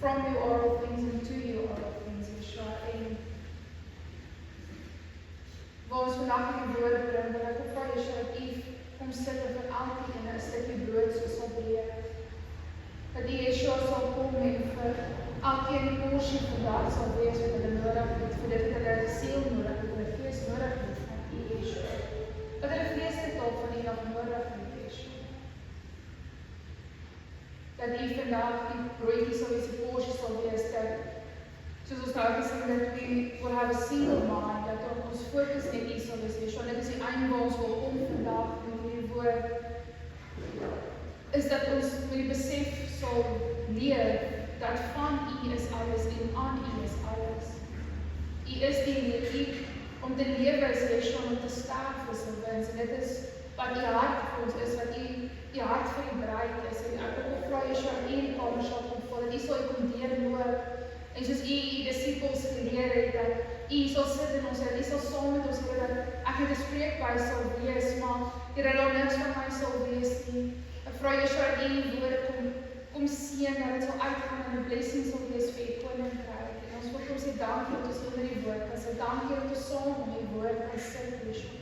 from you are all things and to you are all things, Yeshua. En waar ons vandag in die woord bring, wil ek vra Yeshua dat U kom sit en vir elkeen 'n stukkie brood sal breek. Dat U Yeshua sal kom en vir elkeen 'n porsie vandag sal wees wat hulle nodig het, vir dit hulle siel nodig het, hulle gees nodig het van U Yeshua. Dat hulle vleeslike van U nog nodig het, Yeshua. Dat U vandag die broodjie sal wees, die porsie sal wees, dat soos ons nou gesê dat we will have a single mind, dat ons fokus net U sal wees, Yeshua. Dit is die einde waar ons wil kom vandag met hierdie woord, is dat ons met die besef sal leer dat van U is alles en aan U is alles. U is die leer, om te lewe is Yeshua, om te sterf is 'n wins, en dit is wat U hart vir ons is, wat U hart vir die bruid is, en ek wil vra Yeshua, U die kamer sal kom vul, dat U sal kom deurloop, en soos U disippels geleer het, dat U sal sit in ons, dat U sal saam met ons leer, dat ek net 'n spreekbuis sal wees, maar Here, daar niks van my sal wees nie. Ek vra Yeshua, dat U die woord kom seën, dat dit sal uitgaan en 'n blessing sal wees vir U koninkryk. En ons wil kom sê dankie dat ons onder die woord kan sit. Dankie dat ons saam om die woord kan sit, Yeshua.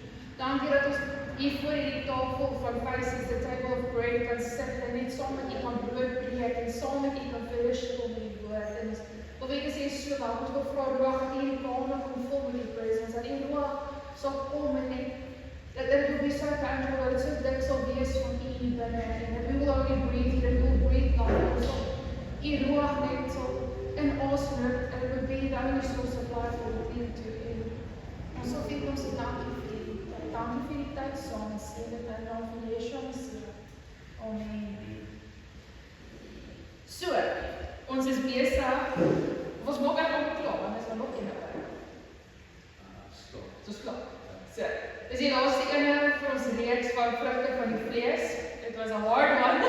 Dankie dat ons hier voor hierdie tafel van faces, the table of bread, kan sit en net saam met U kan brood breek en saam met U kan fellowship om die woord. En ons wil weet as U so welkom, ons wil vra Ruach dat U die kamer kom vol met die presence, dat U Ruach sal kom en net dat dit will be so tangible, dat dit so dik sal wees van U binne, en dat we will only breathe, that we will breathe now, en so U Ruach net sal in ons lucht, and it will be the only source of life that will lead to U. Ons sal vir ons dankie vir U, dankie vir die tyd saam, en sê dit in naam van Yeshua Messie. Amen. So, ons is besig, ons maak eigenlijk klaar, want is nog een nou. So is klaar. So, dis die laaste ene vir ons reeks van vrugte van die vlees. It was a hard one,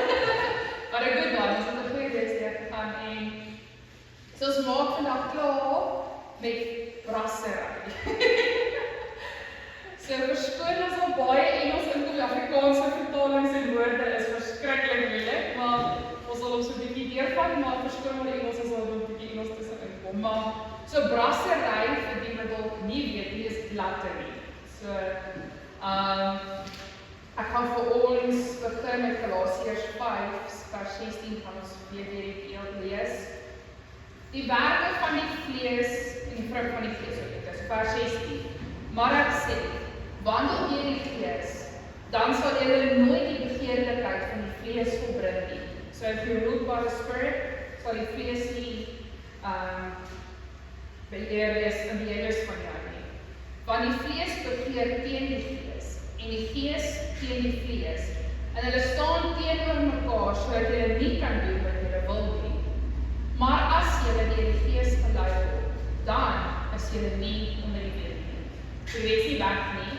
but a good one. Ons het 'n goeie reeks gegaan en so ons maak vandag klaar met brassery. So verskoon as al baie Engels inkom, die Afrikaanse vertalings en woorde is verskriklik moeilik, maar ons sal ons 'n bietjie deurvat, maar verskoon maar die Engels is al 'n bietjie Engels tussenin kom. Maar so brassery vir die wat dalk nie weet nie, is gluttony. So, ek gaan vir ons begin met Galasiërs 5, vers 16 gaan ons weer die lees. Die werke van die vlees en die vrug van die vlees, dit is vers 16. Maar ek sê, wandel deur die gees, dan sal julle nooit die begeerlikheid van die vlees volbring nie. So if you ruled by the Spirit, sal die vlees nie beheer wees in die heelers van jou nie. Want die vlees begeer teen die gees, en die gees teen die vlees, en hulle staan teenoor mekaar, sodat julle nie kan doen wat julle wil nie. Maar as julle deur die gees gelei word, dan is julle nie onder die wet nie. So jy weet nie weg nie,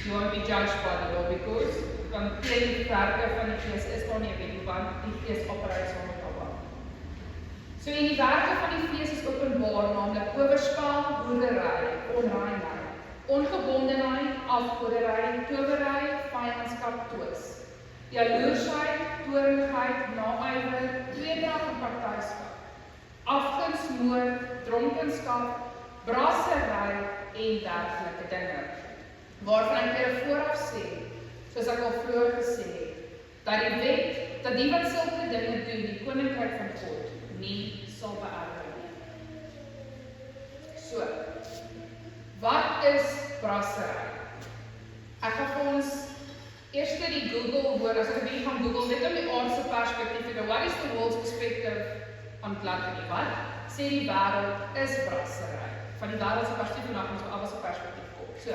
you won't be judged by the law, because want teen die werke van die gees is daar nie 'n wet, want die gees opereer saam met Allah. So en die werke van die vlees is openbaar, naamlik oorspel, hoerery, onreinheid, ongebondenheid, afgoderry, towery, vyandskap, twis, jaloersheid, toornigheid, naaiwer, tweedrag en partyskap, afguns, moord, dronkenskap, brassery en dergelike dinge, waarvan ek julle vooraf sê, soos ek al vroeër gesê het, dat die wat sulke dinge doen, die koninkryk van God nie sal beerwe nie. So, wat is brassery? Ek gaan vir ons eers die Google woord, as ek 'n bietjie gaan Google, net om die aardse perspektief, what is the world's perspective on gluttony? Wat sê die wêreld is brassery? Van die wêreld se perspektief na ons Abba se perspektief kom. So,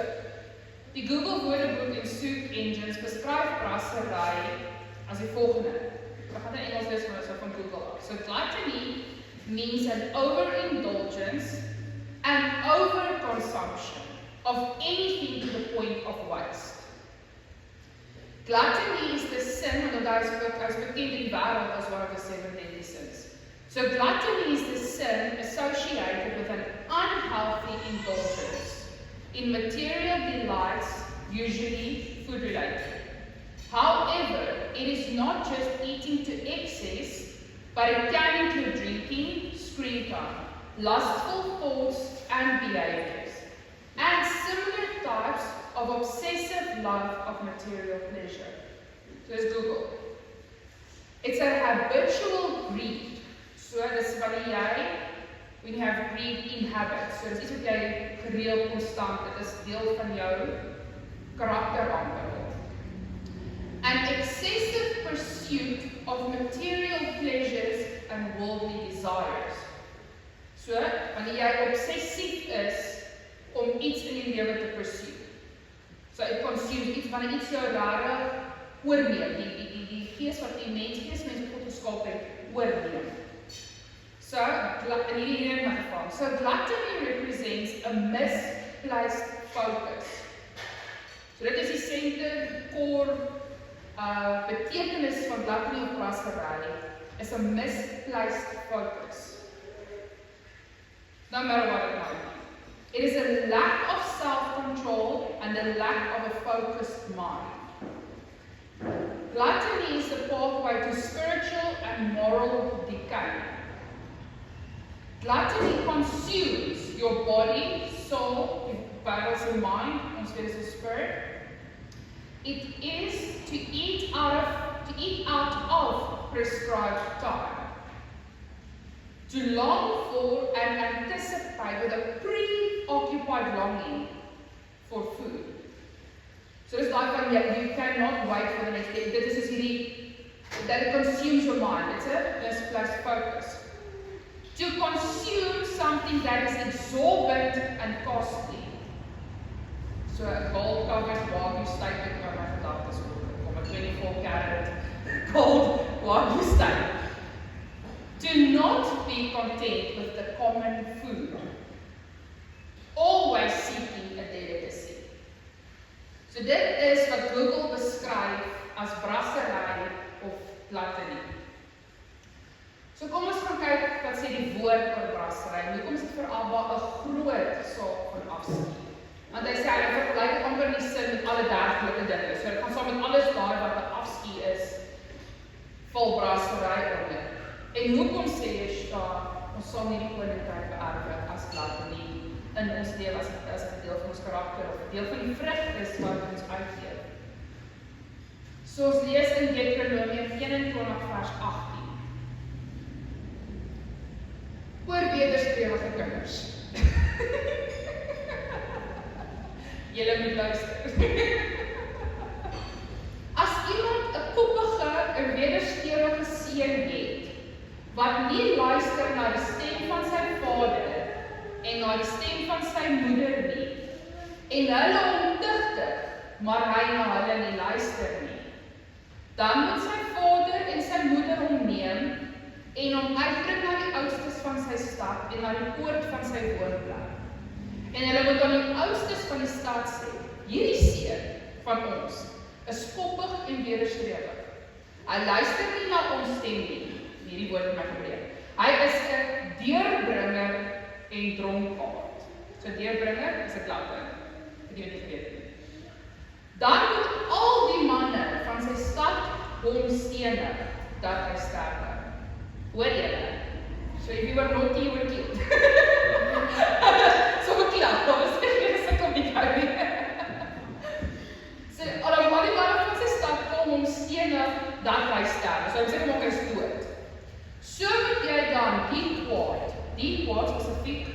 die Google woordeboek en soek engines beskryf brassery as die volgende. Ek gaan in Engels lees van Google af. So gluttony means an overindulgence and overconsumption of anything to the point of waste. Gluttony is the sin, and that is bekend in die wêreld as one of the 7 deadly sins. So gluttony is the sin associated with an unhealthy indulgence in material delights, usually food related. However, it is not just eating to excess, but it can include drinking, income, lustful thoughts and behaviors, and similar types of obsessive love of material pleasure. So let's Google. It's a habitual greed. So dis wanneer jy, when you have greed in habit. So dis iets wat jy gereeld konstant, dit is deel van jou karakter aanbou. An excessive pursuit of material pleasures and worldly desires. So, wanneer jy obsessief is om iets in die lewe te pursue. So, it consumes iets, wanneer iets jou rare oorneem, die gees wat die mens God geskaap het, oorneem. So, in hierdie ene in my geval, so gluttony represents a misplaced focus. So, dit is die center, core, betekenis van gluttony of brasserie is a misplaced focus. No matter what it might be. It is a lack of self-control and a lack of a focused mind. Gluttony is the pathway to spiritual and moral decay. Gluttony consumes your body, soul, battles your mind, ons weet is a spirit. It is to eat out of prescribed time. To long for and anticipate with a preoccupied longing for food. So it's like when you cannot wait for the next day. This is hierdie, that it consumes your mind. It's a misplaced focus. To consume something that is exorbitant and costly. So a gold-covered Wagyu steak het nou my gedagtes om 'n 24-karat gold Wagyu steak. Do not be content with the common food. Always seeking a delicacy. So dit is wat Google beskryf as brasserie of gluttony. So kom ons gaan kyk wat sê die woord oor brasserie. Hoekom is dit vir Abba 'n groot saak van afskeid? Want hy sê hy vergelyk amper die sin met alle dergelike dinge. So dit gaan saam met alles daar wat 'n afskeid is, val brasserie onder. En hoekom sê Yeshua, ons sal nie die koninkryk beerwe as gluttony in ons lewe as 'n deel van ons karakter of 'n deel van die vrug is wat ons uitgee. So ons lees in Deuteronomium 21 vers 18. Oor wederstrewige kinders. Julle moet luister. As iemand 'n koppige en wederstrewige seun het, wat nie luister na die stem van sy vader en na die stem van sy moeder nie, en hulle omtigtig, maar hy na hulle nie luister nie, dan moet sy vader en sy moeder hom neem en hom uitbring na die oudstes van sy stad en na die poort van sy woonplek. En hulle moet aan die oudstes van die stad sê, hierdie seun van ons is koppig en wederstrewig. Hy luister nie na ons stem nie. Hierdie woord in my gebruik. Hy is 'n deurbringer en dronkaard. So deurbringer is 'n gluttony. Ek weet nie geweet nie. Dan moet al die manne van sy stad hom stenig dat hy sterwe. Hoor julle? So if you were naughty, you were killed. So beklap, dat was ek sukkel met jou nie. So al die manne van sy stad kom hom stenig dat hy sterwe. So hy sê hom hy is dood. So moet jy dan die kwaad spesifiek,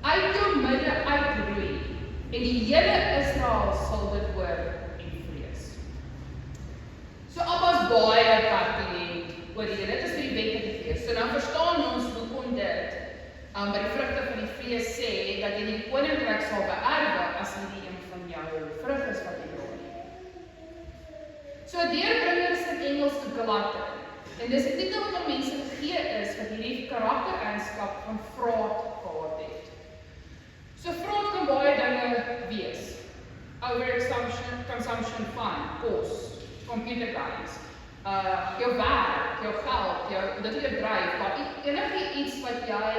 uit jou midde uitroei, en die hele Israel sal dit hoor en vrees. So Abba's baie pertinent oor dit is vir die wette te fees. So dan verstaan ons hoekom dit, by die vrugte van die fees sê, dat jy die koninkryk sal beerwe, as nie die een van jou vrug is wat jy dra nie. So deurbringer is in Engels glutton. En dis 'n titel wat aan mense gegee is wat hierdie karaktereienskap van vraat gehad het. So vraat kan baie dinge wees. Overconsumption van kos, computer games, jou werk, jou geld, dit jy dryf, maar enige iets wat jy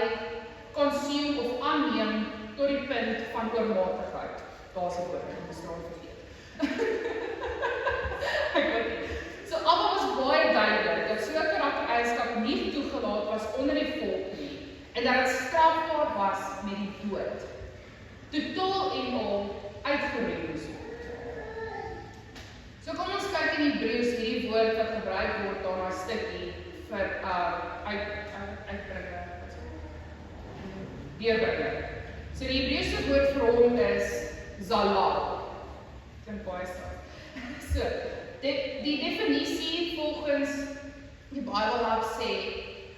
consume of aanneem tot die punt van oormatigheid. Daar's 'n woord, ek moet straal vergeet. Ek weet nie. So Abba was baie duidelik dat so 'n karaktereienskap nie toegelaat was onder die volk nie. en dat dit strafbaar was met die dood. Totaal en al uitgeroei moes word. So kom ons kyk in Hebreëus hierdie woord wat gebruik word daar na stukkie vir uitbrenger, deurbringer. So die Hebreëse woord vir hom is Zalal. Klink baie saak. So, die definisie volgens die Bible sê,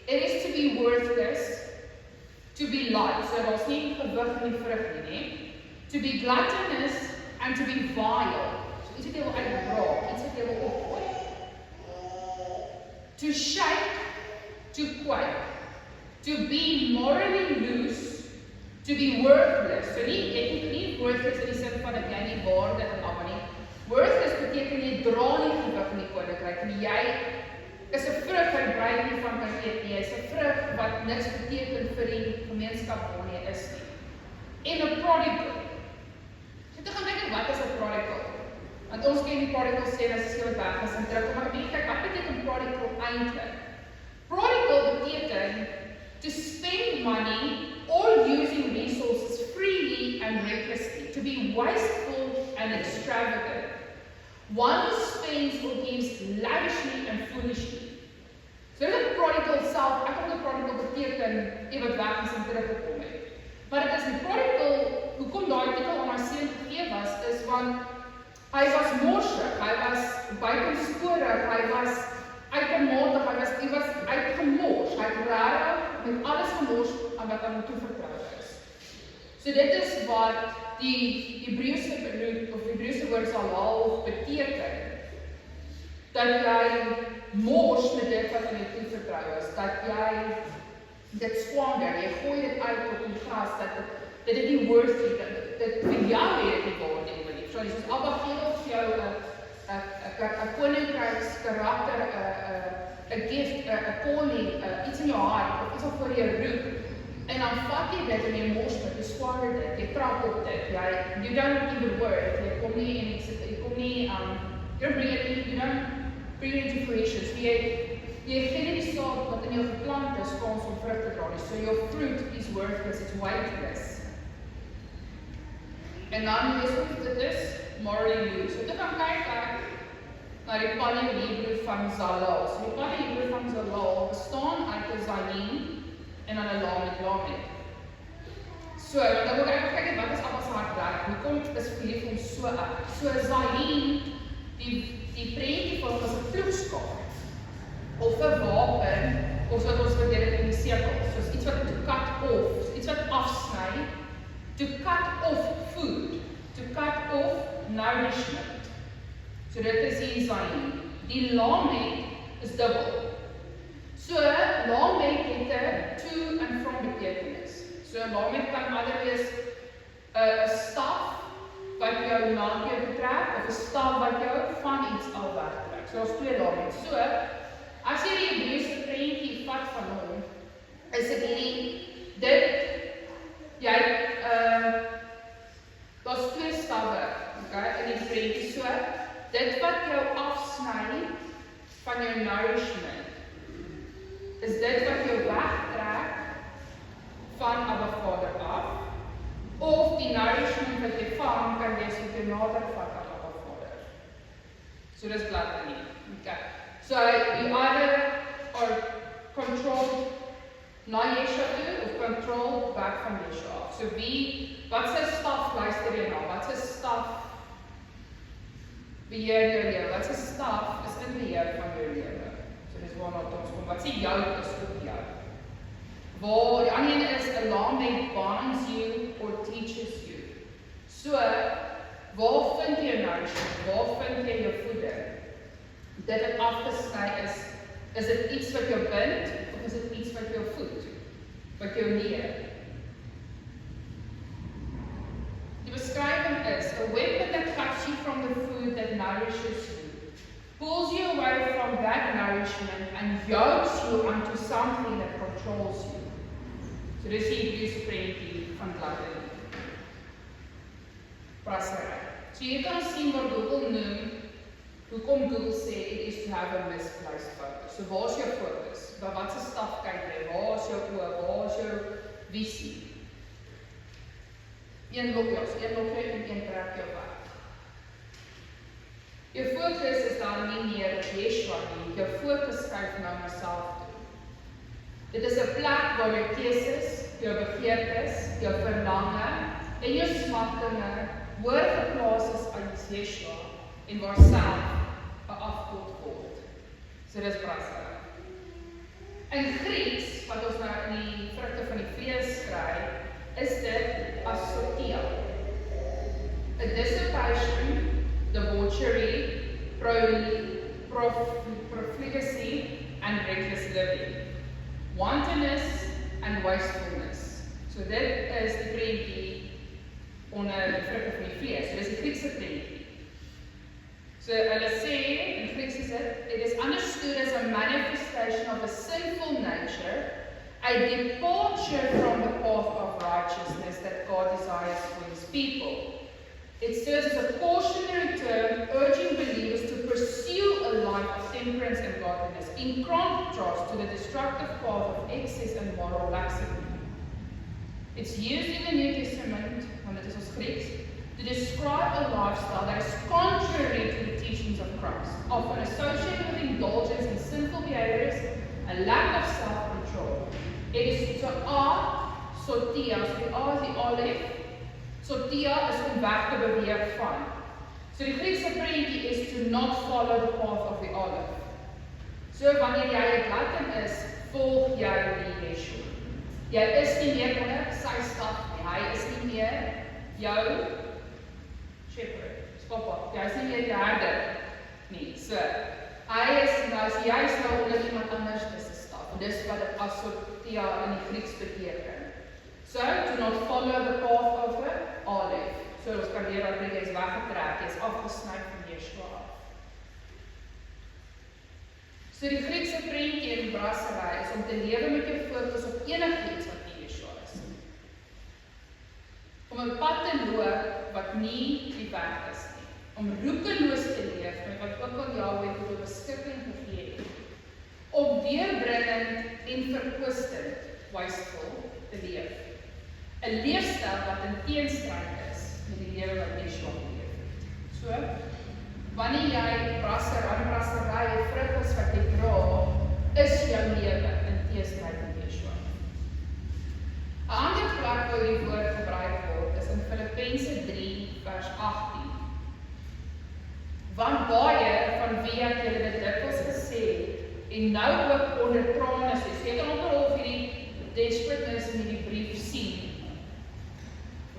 it is to be worthless, to be light, so daar's nie gewig in die vrug nie, to be gluttonous and to be vile. So iets wat jy wil uitbraak, iets wat jy wil opgooi. To shake, to quake, to be morally loose, to be worthless. So nie worthless in die sin van dat jy nie waarde en allemaal nie. Worthless beteken jy dra nie gewig in die koninkryk nie. Jy is 'n vrug wat gebruik nie van kan eet nie. Jy is 'n vrug wat niks beteken vir die gemeenskap waar jy is nie. En 'n prodigal. So te gaan kyk wat is 'n prodigal? Want ons ken die prodigal sê as jy wat weg is en terugkom, maar kyk wat beteken prodigal eintlik? Prodigal beteken to spend money or using resources freely and recklessly, to be wasteful and extravagant. One who spends or gives lavishly and foolishly. So dit is prodigal self, ek het die prodigal beteken, wat weg is en teruggekom het. Maar dit is die prodigal, hoekom daai titel aan haar seun gegee was, is want hy was morsig, hy was buitensporig, hy was uitgematig, hy was uitgemors, hy het rarig met alles gemors aan wat aan hom toevertrou is. So dit is wat die Hebreëse woord Zalal beteken, dat jy mors met dit wat aan jou toevertrou is, dat jy dit squander, jy gooi dit uit op die gras, dat dit nie worth it, dit vir jou het nie waard nie, so soos Abba gee ons jou 'n koninkryks karakter, 'n gift, 'n calling, iets in jou hart, of iets wat voor jou roep, en dan vat jy dit en jy mors met, jy squander dit, jy trap op dit, you don't give a word, jy kom nie en you don't bring it into fruition, so jy gee nie die saad wat in jou geplant is, kans om vrug te dra nie, so your fruit is worthless, it's weightless. En dan lees ons dit is morally loose. So dit kan kyk na die Paleo-Hebreë van Zalal. So die Paleo-Hebreë van Zalal bestaan uit 'n Zayin en dan 'n Lamed. So, dan wil ek kyk wat is Abba se hartwerk. Hoekom is verlief hom so erg? So Zayin, die prentjie van hom is 'n vloekskaap of 'n wapen, of wat ons dit in die sirkel, soos iets wat to cut off, so iets wat afsny. To cut off food, to cut off nourishment. So dit is die Zayin. Die Lamed is dubbel. So Lamed het 'n to and from betekenis. So Lamed kan ander wees 'n staf wat jou na jou betrek, of 'n staf wat jou van iets al wegtrek. So daar's twee Lamed. So as jy die Hebreëse prentjie vat van hom, is dit daar's twee stawwe, in die prentjie. So, dit wat jou afsny van jou nourishment, is dit wat jou wegtrek van Abba Vader af, of die nourishment wat jy vang, kan wees wat jou nader vat aan Abba Vader. So, dis glad nie. So, you either are controlled na Yeshua toe, of control back van Yeshua af. So wat sy staf luister jy na? Wat sy staf beheer jou lewe? Wat sy staf is in beheer van jou lewe? So dis waarna ons kom. Wat sy jou is op jou? Waar die ander een is, a Lamed binds you or teaches you. So, waar vind jy nourishment? Waar vind jy jou voeding? Dit wat afgesny is dit iets wat jou bind, of is dit iets wat jou voed, wat jou leer? Die beskrywing is, a weapon that cuts you from the food that nourishes you, pulls you away from that nourishment and yokes you onto something that controls you. So dis die Hebreëse prentjie van gluttony. Brassery. So jy kan sien wat Google noem, hoekom Google sê it is to have a misplaced focus. So waar is jou fokus? Wat se staf kyk jy? Waar is jou oë? Waar is jou visie. Een lok jou en een trek jou weg. Jou fokus is dan nie meer op Yeshua nie, jou fokus skuif na myself toe. Dit is 'n plek waar jou keuses, jou begeertes, jou verlange en jou smakkinge hoër geplaas is as Yeshua en waar self 'n afgod word. So dis brassery. In Grieks, wat ons nou in die vrugte van die vlees skryf, is dit as sotia. A dissipation, debauchery, profligacy, and reckless living. Wantonness and wastefulness. So dit is die prentjie onder die vrugte van die vlees. So dis die Griekse prentjie. So hulle sê, in Grieks is it is understood as a manifestation of a sinful nature, a departure from the path of righteousness that God desires for His people. It serves as a cautionary term urging believers to pursue a life of temperance and godliness, in contrast to the destructive path of excess and moral laxity. It's used in the New Testament, want dit is ons Grieks, to describe a lifestyle that is contrary to the teachings of Christ, often associated with indulgence in sinful behaviors, a lack of self-control. It is so sotia, so die A is die alef, sotia is om weg te beweeg van. So die Griekse prentjie is to not follow the path of the olive. So wanneer jy in Latin is, volg jy die Yeshua. Jy is nie meer onder sy stap nie, hy is nie meer jou shepherd, skopper, jy is nie meer die herder nie. So, hy is nou, as jy is nou onder iemand anders se stap, en dis wat dit as sotia in die Grieks beteken. So, to not follow the path of the olive. So, ons kan weer dat jy is weggetrek, jy is afgesny van Yeshua af. So, die Griekse prentjie in die brassery is om te lewe met jou fokus op enigiets wat nie Yeshua is. Om 'n pad te loop wat nie die weg is nie. Om roekeloos te leef met wat ook al Jahwe tot 'n beskikking gegee het. Om deurbringend en verkwistend, wasteful te leef. 'n Leefstyl wat in teenstryd is met die lewe wat Yeshua geleef het. So, wanneer jy brassery vrug is wat jy dra, is jou lewe in teenstryd met Yeshua. 'n ander plek waar die woord gebruik word is in Filippense 3 vers 18. Want baie van wie ek julle dit dikwels gesê en nou ook onder trane sê, so jy kan ook al hierdie desperateness in die brief sien.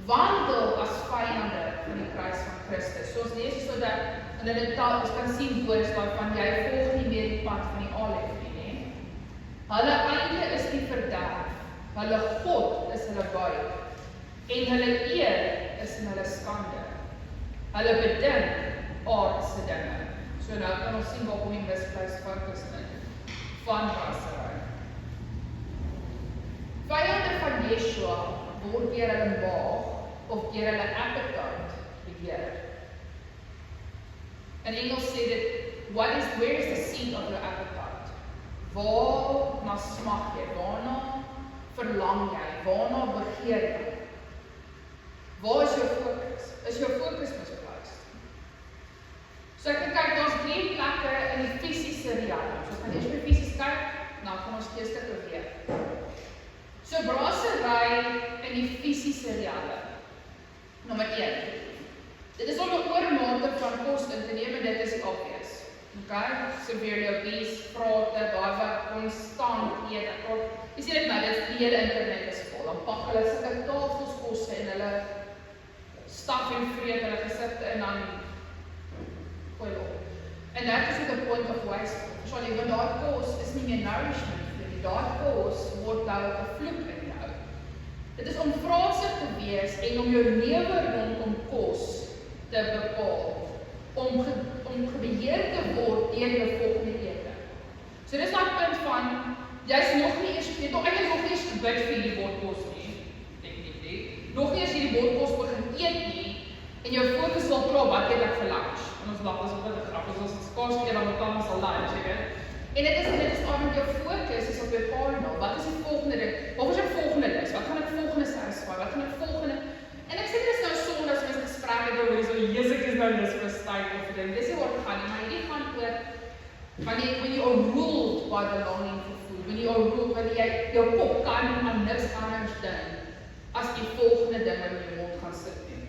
Wandel as vyande van die kruis van Christus. So ons lees so dat in hulle taal, ons kan sien woorde waarvan jy volg nie meer die pad van die alef nie. Hulle einde is die verderf, hulle God is hulle buig, en hulle eer is in hulle skande. Hulle bedink aardse dinge. So nou kan ons sien waarop die misplaced focus is van brassery. Vyande van Yeshua word deur hulle maag of deur hulle appetite beheer. In Engels sê dit, where is the seat of your appetite? Waarna smag jy? Waarna verlang jy? Waarna begeer jy? Waar is jou fokus? Is jou fokus misplaced? So ek kan kyk, daar's 3 plekke in die fisiese realm. So kan jy eers fisies kyk, dan kan ons geestelike beweeg. So brassery in die fisiese realm. Nommer 1. Dit is om 'n oormate van kos in te neem en dit is obvious. Okay? Severely obese, vrate, baie wat konstant eet. Jy sien dit nou, die hele internet is vol. Dan pak hulle sulke tafels kosse en hulle staf en vreet hulle gesigte en dan gooi op. En that is the point of waste. Sorry, want daai kos is nie meer nourishment vir die daai kos word nou 'n vloek in jou. Dit is om vraatsig te wees en om jou lewe rondom kos te bepaal, om gebeheer te word deur jou volgende ete. So dis daai punt van, jy's nog nie eers, jy het eintlik nog nie eens gebid vir hierdie bordkos nie, definitief. Nog nie eens hierdie bordkos begin eet nie, en jou fokus wil klaar, wat eet ek vir lunch? En ons lag, dis wat 'n grap, as ons skaars eet, dan betaal ons al lunch, jy weet. En dit is aan jou fokus is op jou cardinal. Wat is die volgende ding? Wat is jou volgende lys? Wat gaan ek When you are ruled by the longing for food, when you are ruled, wanneer jy jou kop kan aan niks anders dink, as die volgende ding in jou mond gaan sit nie.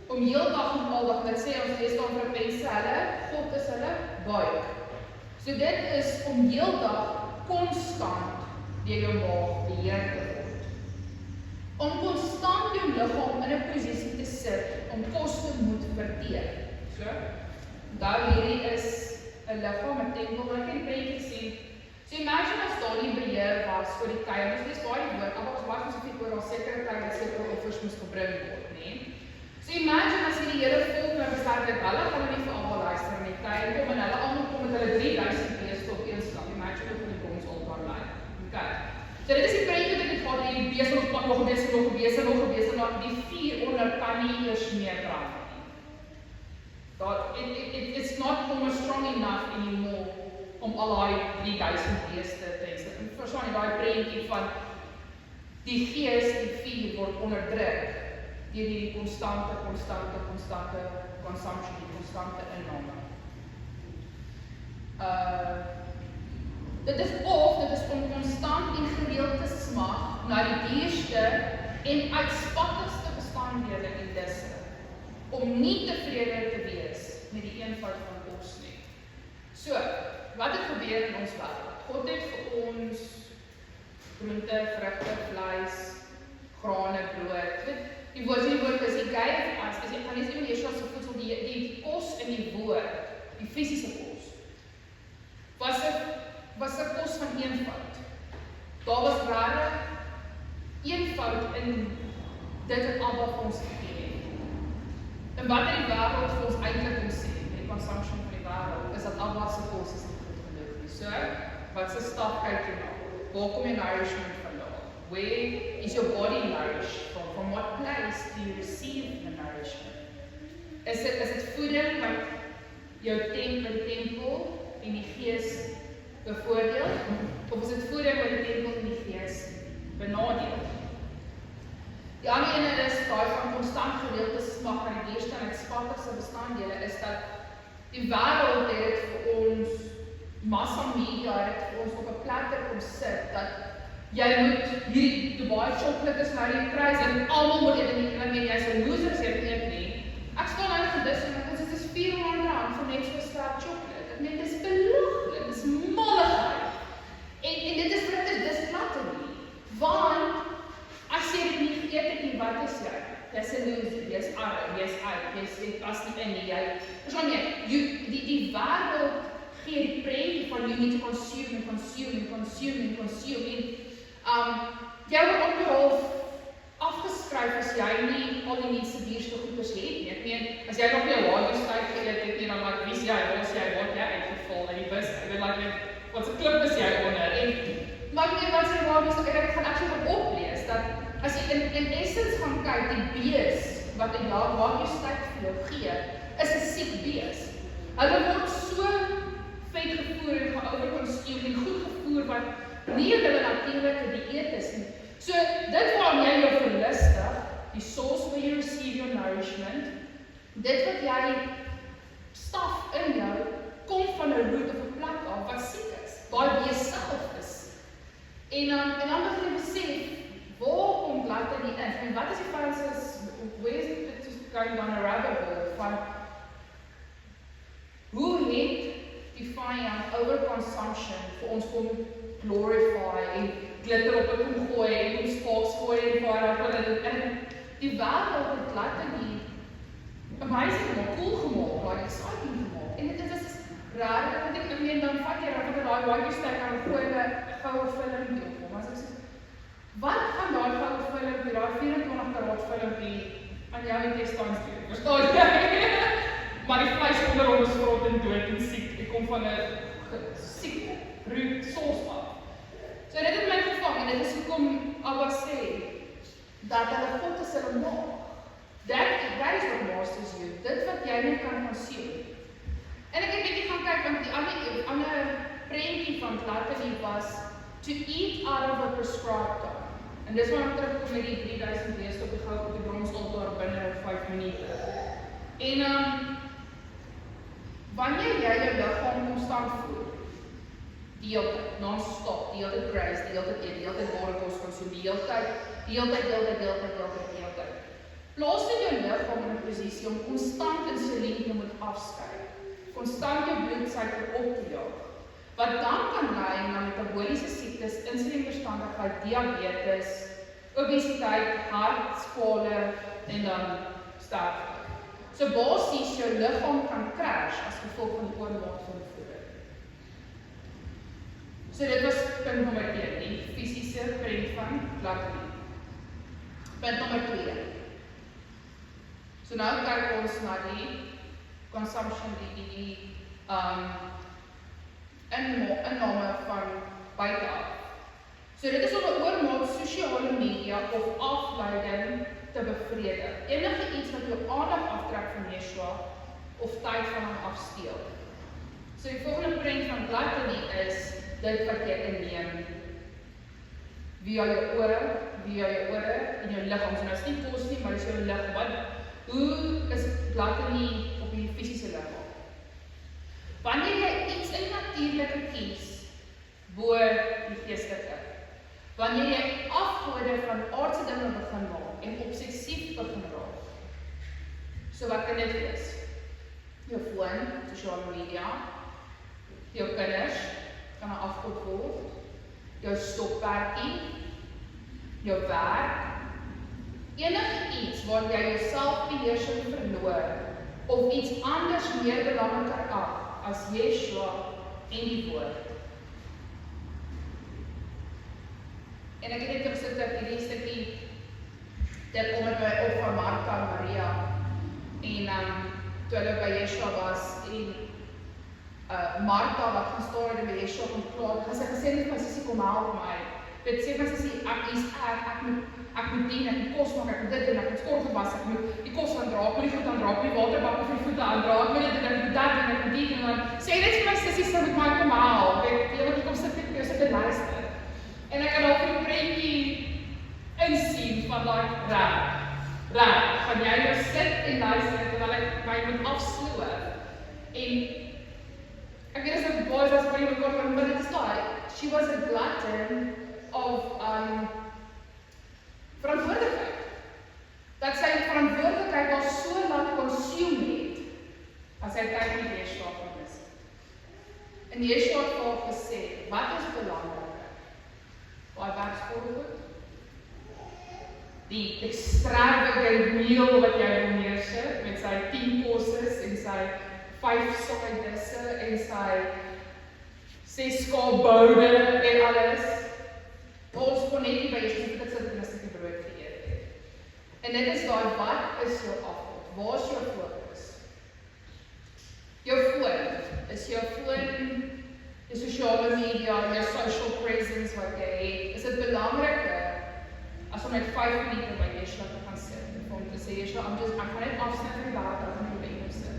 Om heeldag en aldag, dit sê ons lees dan vir mense, God is hulle buik. So dit is om heeldag konstant deur jou maag beheer te word. Om konstant jou liggaam in 'n posisie te sit, om kos te moet verteer. So, daar hierdie is 'n liggaam, 'n tempel, wat ek in prentjies sien. So imagine as daar nie beheer was vir die tye, ons lees baie woord, maar ons baie spesifiek oor al sekere tye dat sekere offers moes gebring word, nee. So imagine as hierdie hele volk nou besluit het, hulle gaan nie vir almal luister in die tyd kom en hulle almal kom met hulle 3000 beeste op een slag. Imagine hoe die bronsaltaar lyk. Okay. So dit is die prentjie wat ek gehad die beeste nog gebese, maar die vuur onder kan nie eers meer brand nie. It's not almost strong enough anymore om al daai 3000 beeste te hê. Verstaan jy daai prentjie van die gees, die vuur word onderdruk deur die konstante consumption, die konstante inname. Dit is om konstant en gereeld te smag na die dierste en uitspattigste bestanddele en disse, om nie tevrede te wees met die eenvoud van kos nie. So, wat het gebeur in ons wêreld? God het vir ons groente, vrugte, vleis, grane, brood. Die woord is die gave of us, is gaan nie sê Yeshua se voedsel, die kos in die woord, die fisiese kos, was 'n kos van eenvoud. Daar was rare eenvoud in dit wat Abba vir ons gegee het. En wat in die wêreld vir ons eintlik kom sê, met die consumption van die wêreld, is dat Abba se kos is nie goed genoeg nie. So, wat se stap kyk jy na? Waar kom jy nourishment vandaan? Where is your body nourished? From what place do you receive the nourishment? Is dit voeding wat jou tempel en die gees bevoordeel? Of is dit voeding wat die tempel en die gees benadeel? Die ander ene is daai van konstant gereeld te smag aan die dierste en uitspattigste bestanddele, is dat die wêreld het vir ons, massa media het vir ons op 'n platter kom sit, dat jy moet hierdie Dubai chocolate is nou die prys en almal moet eet en ek meen jy's 'n loser as jy dit eet nie. Ek staan nou gedis en ek sê dit is R400 vir net so 'n sterk chocolate. Ek meen dit is belaglik, dit is malligheid. En dit is wat dit is platte nie. Want as jy dit nie geëet het nie, wat is jy? Jy's 'n loser, jy's arm, jy's uit, jy's pas nie in nie. Verstaan jy? Die wêreld gee die prentjie van you need to consume. Jy word ook half afgeskryf as jy nie al die nuutste dierste goeders het nie. Ek meen, as jy nog nie 'n wagentjie geëet het nie, dan like, wie is jy, waar is jy, word jy uitgeval in die bus? Ek weet like, wat se klip is jy onder? Maar ek meen, wat sê wagentjie, ek gaan actually gaan oplees, dat as jy in essence gaan kyk, die bees wat 'n wagentjie vir jou gee, is 'n siek bees. Hulle word so vet gevoer en geoverconsume en goed gevoer wat nie hulle natuurlike dieet is nie. So, dit waarom jy jou verlustig, die source where you receive your nourishment, dit wat jy staf in jou, kom van 'n root of 'n plek af wat siek is, waar jy self is. En dan begin jy besef, waar kom later die in? En wat is die Fransis, where is it just going down a rabbit hole van, hoe het die vyand overconsumption vir ons kom glorify en glitter op het kom gooi en kom sparks gooi en die wêreld het later die amazing gemaak, cool gemaak, like exciting gemaak. En dit is raar, want ek meen dan vat jy daai white stack aan gooi 'n goue filmpie op hom. As ek sê, wat gaan daai goue filmpie, daai 24 karaat filmpie aan jou intestines doen? Verstaan jy? Maar die vleis onder hom is vrot en dood en siek. Ek kom van 'n siek root sauce af. So dit het my gevang en dit is hoekom Abba sê dat hulle God is hulle maag. That is what masters you. Dit wat jy nie kan consume. En ek het bietjie gaan kyk want die ander prentjie van Latterly was to eat out of a prescribed time. En dis waar ek terugkom met die 3000 beeste op die bronsaltaar binne 5 minute. En Wanneer jy jou liggaam konstant voel, die hele tyd, non-stop, die hele tyd grace, die hele tyd eet, die hele tyd borekos konsume, die hele tyd, plaas dit jou liggaam in 'n posisie om konstant insulien te moet afskei, konstant jou bloedsuiker op te jaag, wat dan kan lei na metaboliese siektes, insulienverstandigheid, diabetes, obesiteit, hartkwale en dan sterfte. So basies jou liggaam kan crash as gevolg van die oormaat van voeding. So dit was punt nommer 1, die fisiese prent van glutamine. Punt nommer 2. So nou kyk ons na die consumption, die inname van buite af. So dit is om 'n oormaat sosiale media of afleiding te bevredig. Enige iets wat jou aandag aftrek van Yeshua of tyd van hom afsteel. So die volgende prent van glutamine is dit wat jy inneem via jou ore en jou liggaam. So nou is nie kos nie, maar dis jou liggaam. Hoe is glutamine op die fisiese liggaam? Wanneer jy iets in natuurlike kies bo die geestelike, wanneer jy afgode van aardse dinge begin maak en obsessief begin raak. So wat kan dit wees? Jou foon, sosiale media, jou kinders kan 'n afgod word, jou stokperdjie, jou werk, enige iets waar jy jou selfbeheersing verloor of iets anders meer belangriker as Yeshua en die woord. En ek het net gesit dat hierdie stukkie, dit kom met my op van Martha en Maria, en toe hulle by Yeshua was, en Martha wat gaan staan en by Yeshua gaan klaar, en sy gesê net van Sissie, kom help my. Dit sê van Sissie, ek moet dien, ek moet kos maak, ek moet dit doen, ek moet skor gewas, ek moet die kos aandra, ek moet die goed aandra, ek moet die waterbakke vir die voete aandra, ek moet dit en ek moet dat en ek moet die en dan sê net vir my Sissie, sy moet my kom help, jy wat ek kom sit vir jou sit en luister. En ek kan al vir die prentjie insien van reg, gaan jy nou sit en luister terwyl ek my moet afsloe. En ek weet as ek baie was by mekaar van dit is daai, she was a glutton of verantwoordelikheid. Dat sy verantwoordelikheid al so laat consume het, as hy tyd met Yeshua gemis het. En Yeshua het vir gesê, wat is belangrik? Baie werksvoorgoed? Die extravagant meal wat jy wil neersit, met sy 10 kosses en sy 5 saai disse en sy 6 skaal boude en alles. Ons kon net nie by Yeshua sit en 'n stukkie brood geëet het. En dit is daai, wat is jou afgod? Waar is jou fokus? Jou foon, is jou foon die sosiale media, jou social presence wat jy het, is dit belangriker as om net 5 minute by Yeshua te gaan sit en vir hom te sê, Yeshua, ek gaan net afsnit van die werk, ek gaan by hom sit.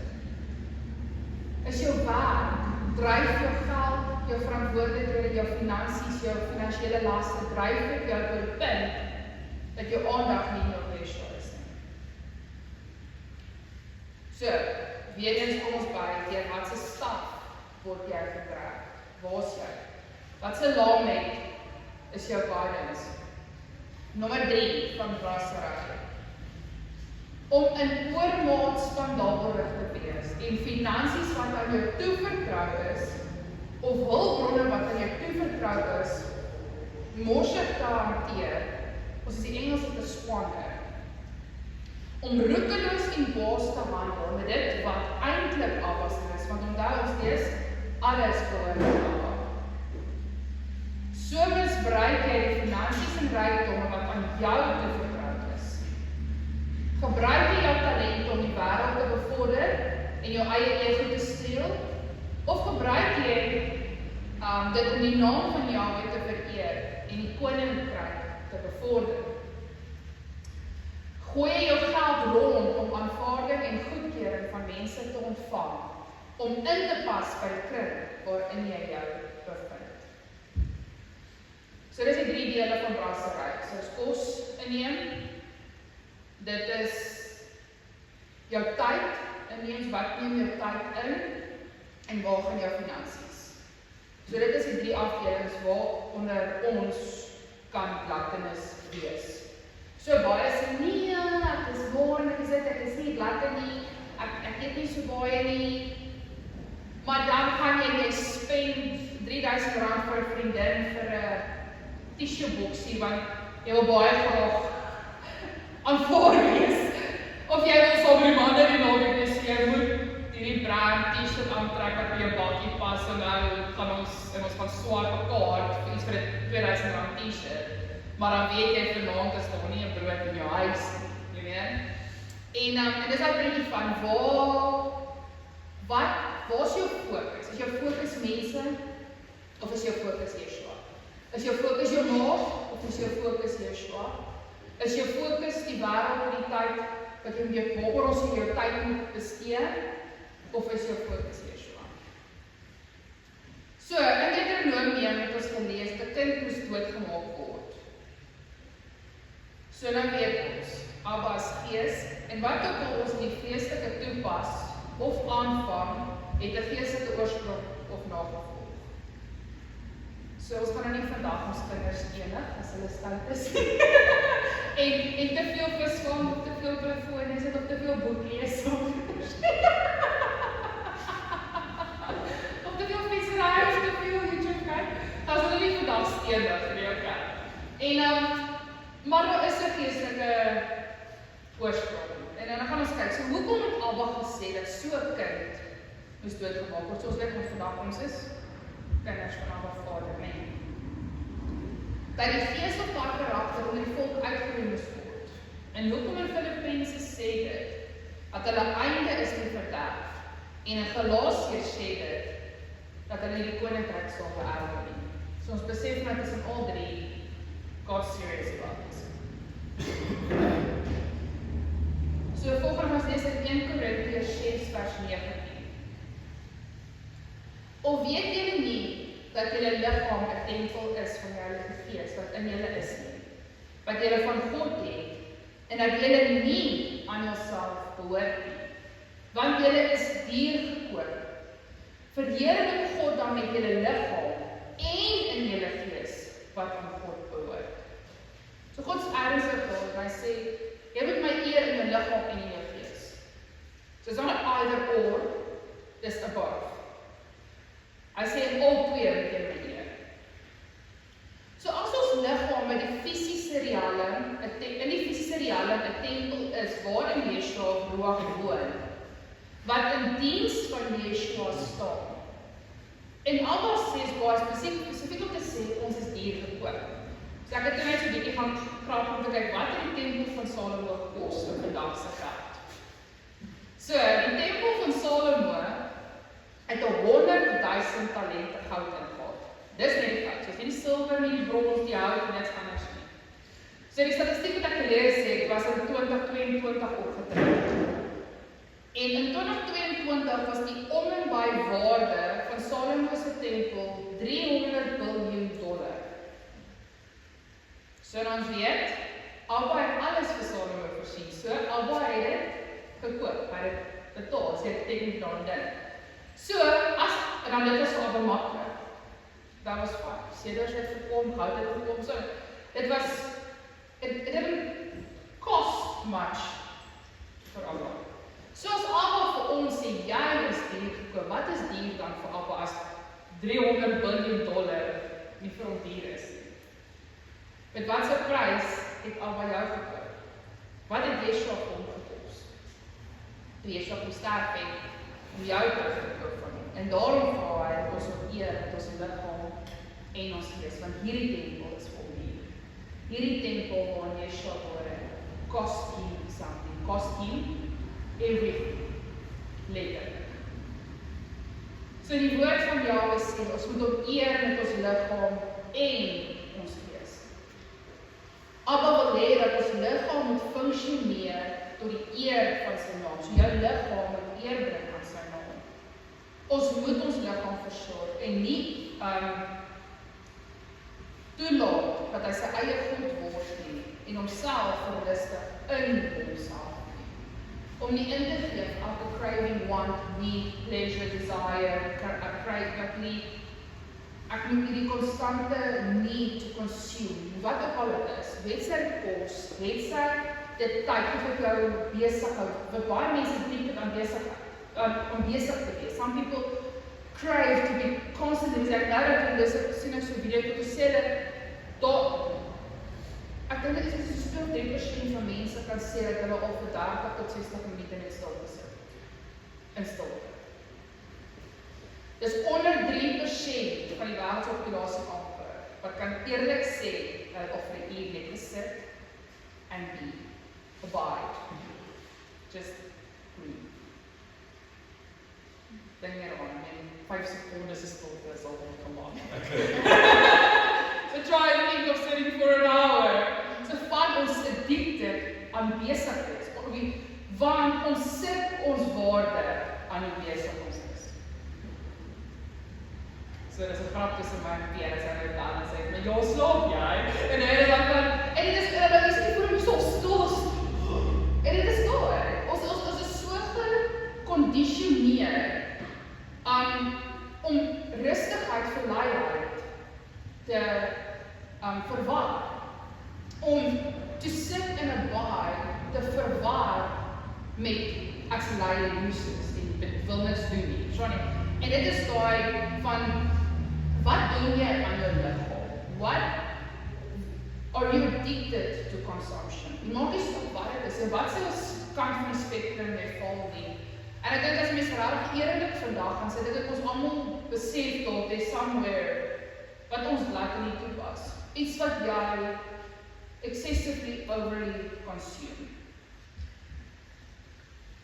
Is jou werk, dryf jou geld, jou verantwoordelikhede, jou finansies, jou finansiële laste, dryf dit jou tot die punt dat jou aandag nie op Yeshua is nie. So, weer eens kom ons by, deur wat se stap word jy getrek? Waar is jy? Wat se laamheid is jou guidance? Nommer 3 van brassery. Om in oormaat skandaalberig te wees en finansies wat aan jou toevertrou is, of hulpbronne wat aan jou toevertrou is, morsig te hanteer, ons is die Engels te squander. Om roekeloos en baas te handel met dit wat eintlik afwasing is, want onthou ons lees, alles behoort aan Allah. So misbruik jy die finansies en rykdomme wat aan jou toevertrou is. Gebruik jy jou talent om die wêreld te bevorder en jou eie ego te steel, of gebruik jy dit om die naam van Jahwe te vereer en die koninkryk te bevorder? Gooi jy jou geld rond om aanvaarding en goedkeuring van mense te ontvang, om in te pas by die kring waarin jy jou bevind. So dis die 3 dele van brassery. So is kos inneem, dit is jou tyd inneem, wat neem jou tyd in, en waar gaan jou finansies? So dit is die 3 afdelings waaronder ons kan belattenis wees. So baie sê, nee, ek is born, ek is nie blatte nie, ek het nie so baie nie, maar dan gaan jy spend R3,000 vir 'n vriendin vir 'n tissue boksie, want jy wil baie graag aanvaar wees. Of jy wil saam met die manne die naweek sê, jy moet hierdie brand t-shirt aantrek wat by jou bakkie pas, en nou gaan ons gaan swaar mekaar vir iets vir 'n R2,000 t-shirt. Maar dan weet jy vanaand is daar nie 'n brood in jou huis nie, jy weet. En dis al prentjie van waar is jou fokus? Is jou fokus mense of is jou fokus Yeshua? Is jou fokus jou maag of is jou fokus Yeshua? Is jou fokus die wêreld en die tyd wat jy waaroor ons jou tyd moet bestee of is jou fokus Yeshua? So, in Deuteronomium het ons gelees, 'n kind moes doodgemaak word. So nou weet ons, Abba is Gees, en wat ook al ons in die geestelike toepas of aanvang, het 'n geestelike oorsprong of nagevolg. So ons gaan nou nie vandag ons kinders enig, as hulle stout is, en te veel visvang, of te veel telefoon, is dit of te veel boek lees, of te veel visserij, of te veel YouTube kyk, as hulle nie vandag stenig, nee, okay. En maar daar is 'n geestelike oorsprong. En dan gaan ons kyk, so hoekom het Abba gesê dat so 'n kind moes doodgemaak word? So ons weet ons vandag ons is kinders van Abba Vader, nee. Dat die gees of haar karakter onder die volk uitgeroei moes word. En hoekom in Filippense sê dit, dat hulle einde is die verderf. En in Galasiërs sê dit, dat hulle die koninkryk sal beerwe nie. So ons besef dat is in al 3 God's serious about this. So volgens ons lees in 1 Korintiërs 6 vers 19. Of weet julle nie, dat julle liggaam 'n tempel is van die Heilige Gees, wat in julle is nie, wat julle van God het, en dat julle nie aan jouself behoort nie, want julle is duur gekoop. Verheerlik God dan met julle liggaam en in julle gees, wat aan God behoort. So God is ernstig en hy sê, jy moet my eer in jou liggaam en in jou gees. So it's not either or, dis above. Hy sê in al 2 moet jy my eer. So as ons liggaam met die fisiese riekalm, in die fisiese riekalm 'n tempel is, waarin Yeshua Ruach woon, wat in diens van Yeshua staan. En Abba sê baie spesifiek om te sê, ons is duur gekoop. So ek het toe net so 'n bietjie gaan praat om te kyk, wat het die tempel van Salomo gekos in vandag se geld? So, die tempel van Salomo het 100,000 talente goud ingehad. Dis net die goud, so is nie die silwer nie, die brons, die hout en niks anders nie. So die statistiek wat ek gelees het, was in 2022 opgetrek. En in 2022 was die om-en-by waarde van Salomo se tempel $300 biljoen. So dan ons weet, Abba het alles vir Salomo voorsien. So Abba het dit gekoop, hy het betaal, sy het teken dan dit. So, dan dit is Abba maklik. Dat was fijn. Seders het gekom, goud het gekom. So, it didn't cost much vir Abba. So as Abba vir ons sê, jy is duur gekoop, wat is duur dan vir Abba as $300 biljoen nie vir hom duur is? Met wat se prys het Abba jou gekoop? Wat het Yeshua vir hom gekos? Toe Yeshua kom sterf het, om jou te gekoop van hom. En daarom vra hy, dat ons op eer, dat ons liggaam en ons gees, want hierdie tempel is vir hom hier. Hierdie tempel waarin Yeshua woorde, cost him something, cost him everything, letterlik. So die woord van Jahwe sê, ons moet hom eer met ons liggaam en ons gees. Abba wil hê dat ons liggaam moet funksioneer tot die eer van sy naam. So jou liggaam moet eer bring aan sy naam. Ons moet ons liggaam versorg en nie toelaat dat hy sy eie God word nie en homself verlustig in homself nie. om nie in te gee elke craving, want, need, pleasure, desire, ek moet hierdie konstante need to consume, wat ook al dit is, het sy kos, het sy dit tyd of ek jou besig hou, wat baie mense dink dit aan besig te wees. Some people crave to be constantly, ek nou dat dis ek sien ek so video te sê dat ek dink dit is so 3% van mense kan sê dat hulle al vir 30 tot 60 minute net stil gesit. In stilte. Dis onder 3% van die wêreldpopulasie amper wat kan eerlik sê dat of vir 'n uur net gesit and be abide. Just breathe. Dink hieraan, en 5 sekondes is stilte is al come on. So try and think of sitting for an hour. So van ons addicted aan besigheid, want ons sit ons waarde aan die besig ons is. So dis 'n grap tussen my en Pierre, as hy dan en sê, maar jy slaap jy? En hy is dan van, en dit is nie vir hom so stil. En dit is daar. Ons is so geconditioneer om rustigheid vir luiheid te verwar. Om to sit in 'n baai te verwar met as lui uses en dit wil niks doen nie. En dit is daai van wat doen jy aan jou liggaam? What are you addicted to consumption? Jy maak nie stop wat dit is en wat sê ons kant van die spectrum jy val nie. En ek dink as mens regtig eerlik vandag gaan sê, dit het ons almal besef dat there's somewhere wat ons blykbaar nie toepas. Iets wat jy excessively overly consume.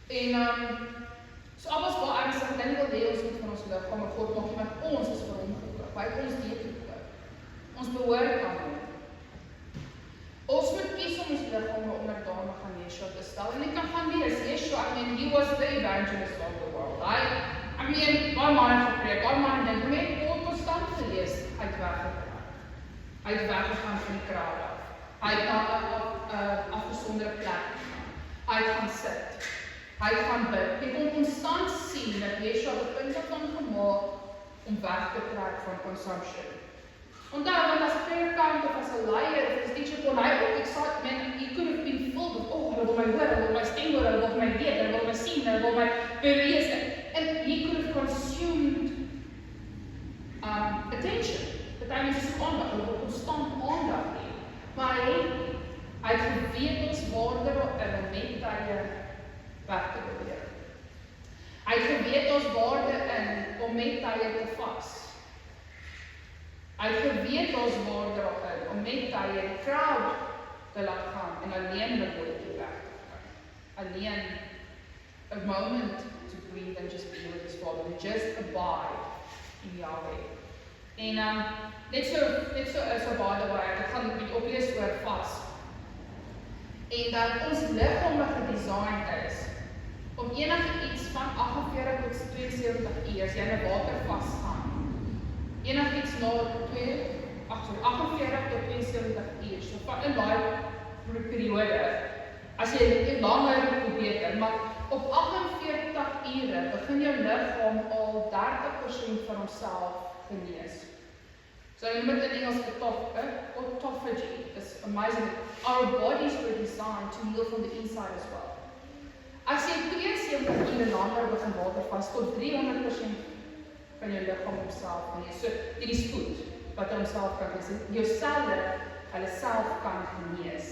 En so alles waar ernstig, ek dink wil hê ons moet van ons liggaam, maar God maak nie, want ons is vir hom gekoop, hy het ons deur gekoop. Ons behoort aan hom. Ons moet kies om ons liggaam onderdanig aan Yeshua te stel. En ek kan gaan lees, Yeshua, he was the evangelist of the world. Baie manne gepreek, baie manne dink, met konstant gelees, hy het weggegaan. Hy het weggegaan van die kraal af. Hy het na 'n afgesonderde plek gegaan. Hy het gaan sit. Hy het gaan bid. Jy kon konstant sien dat Yeshua het punt van gemaak om weg te trek van consumption. Onthou, want as prayer count of as 'n leier of as teacher kon hy ook excitement, he could have been filled with, hulle wil my hoor, hulle wil my stem hoor, hulle wil my weet, hulle wil my sien, hulle wil my bewees. And he could have consumed attention. Party mense is aandag, hulle wil konstant aandag hê. Maar hy het geweet ons waarde in 'n mettye weg te beweeg. Hy het geweet ons waarde in om met tye te vas. Hy het geweet ons waarde daarin om met tye die crowd te laat gaan en alleen in 'n bootjie weg te gaan. Alleen, a moment to breathe and just be with his Father, and just abide in Yahweh. En net so by the way, ek gaan dit oplees oor vas. En dat ons liggaam gedesigned is om enige iets van 48 tot 72 uur, as jy in 'n water vasgaan, enige iets na 48 tot 72 uur, so van in daai periode, as jy langer probeer, maar op 48 ure begin jou liggaam al 30% van homself genees. So you noem dit in Engels autophagy. It's amazing. Our bodies were designed to heal from the inside as well. As jy 72 ure langer begin water vas, tot 300% van jou liggaam homself genees. So hierdie spoed wat homself kan genees. Jou selle, hulle self kan genees.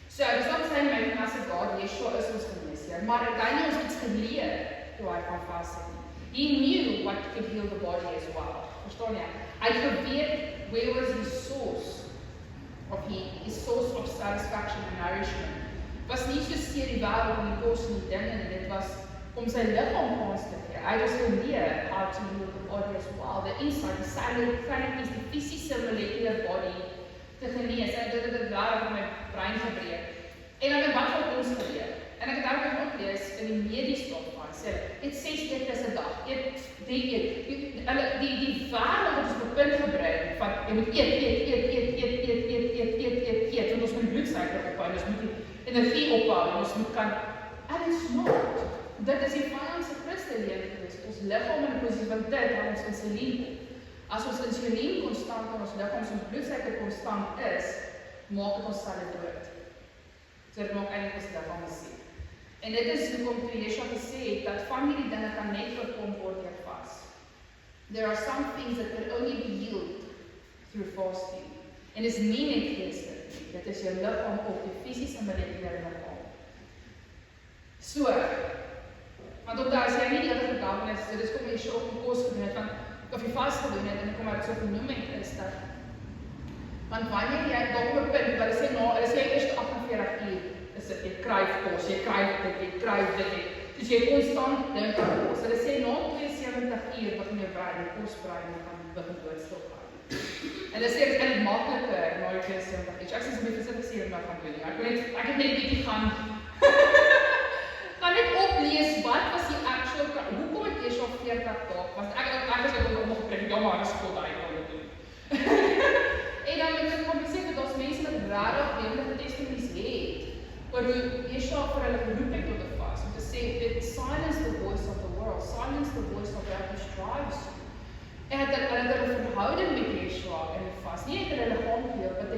So dis wat sê my as 'n God, Yeshua is ons geneesheer, maar hy het ons iets geleer toe hy gaan vas het. He knew what could heal the body as well. Verstaan jy? Hy het geweet where was his source of satisfaction and nourishment. Was nie so seer die wêreld en die kos en die dinge en dit was om sy liggaam kans te gee. Hy was geleer how to heal the body as well. The inside, die cellular is die fisiese molecular body te genees. En dit het daar my brein gebreek. En dan wat van ons geleer? En ek het daar ook oplees in die mediese stof van sê, eet 6 etes 'n dag, eet 3 eet. Die wêreld het ons op 'n punt gebring van jy moet eet, want ons moet bloedsuiker ophou, ons moet die energie ophou, ons moet kan And it's not. Dit is die vyand se Christen leer gewees. Ons liggaam in posisies van dit hou ons insulien op. As ons insulien konstant en ons liggaam se bloedsuiker konstant is, maak dit ons selle dood. So dit maak eintlik ons liggaam siek. En dit is hoekom toe Yeshua gesê het dat van hierdie dinge kan net voorkom word deur vas. There are some things that can only be healed through fasting. En is nie net geestelik nie. Dit is jou liggaam op die fisiese molekulêre liggaam. So, want op daar as jy nie die hele gedag is, so dis kom Yeshua op die kos gedoen het, of jy vas gedoen het, en kom uit so genoem het, is dat, want wanneer jy dalk op 'n punt, wat is jy na, is jy eerst 48 uur, is dit, jy kryf kos, jy kryf dit, dus jy constant dink aan kos. Hulle sê, na 72 uur begin jy brei, die kos brei, en jy gaan begin doodstil gaan. En hulle sê, dit is eintlik makliker, na die 72 uur. Ek sê, my versitte sê, wat gaan doen, ek het net bietjie gaan net oplees, wat was die actual, hoekom het Yeshua 40 dae, want ek is ook nog gepreek, ja maar, dis God, hy kan dit doen. En dan moet ek kompenseer, dat ons mense met rarig lewendige testimonies het, oor hoe Yeshua vir hulle geroep het tot 'n vas, om te sê, silence the voice of the world, silence the voice of that which drives you. En dat hulle verhouding met Yeshua in die vas, nie net hulle liggaam geleer, maar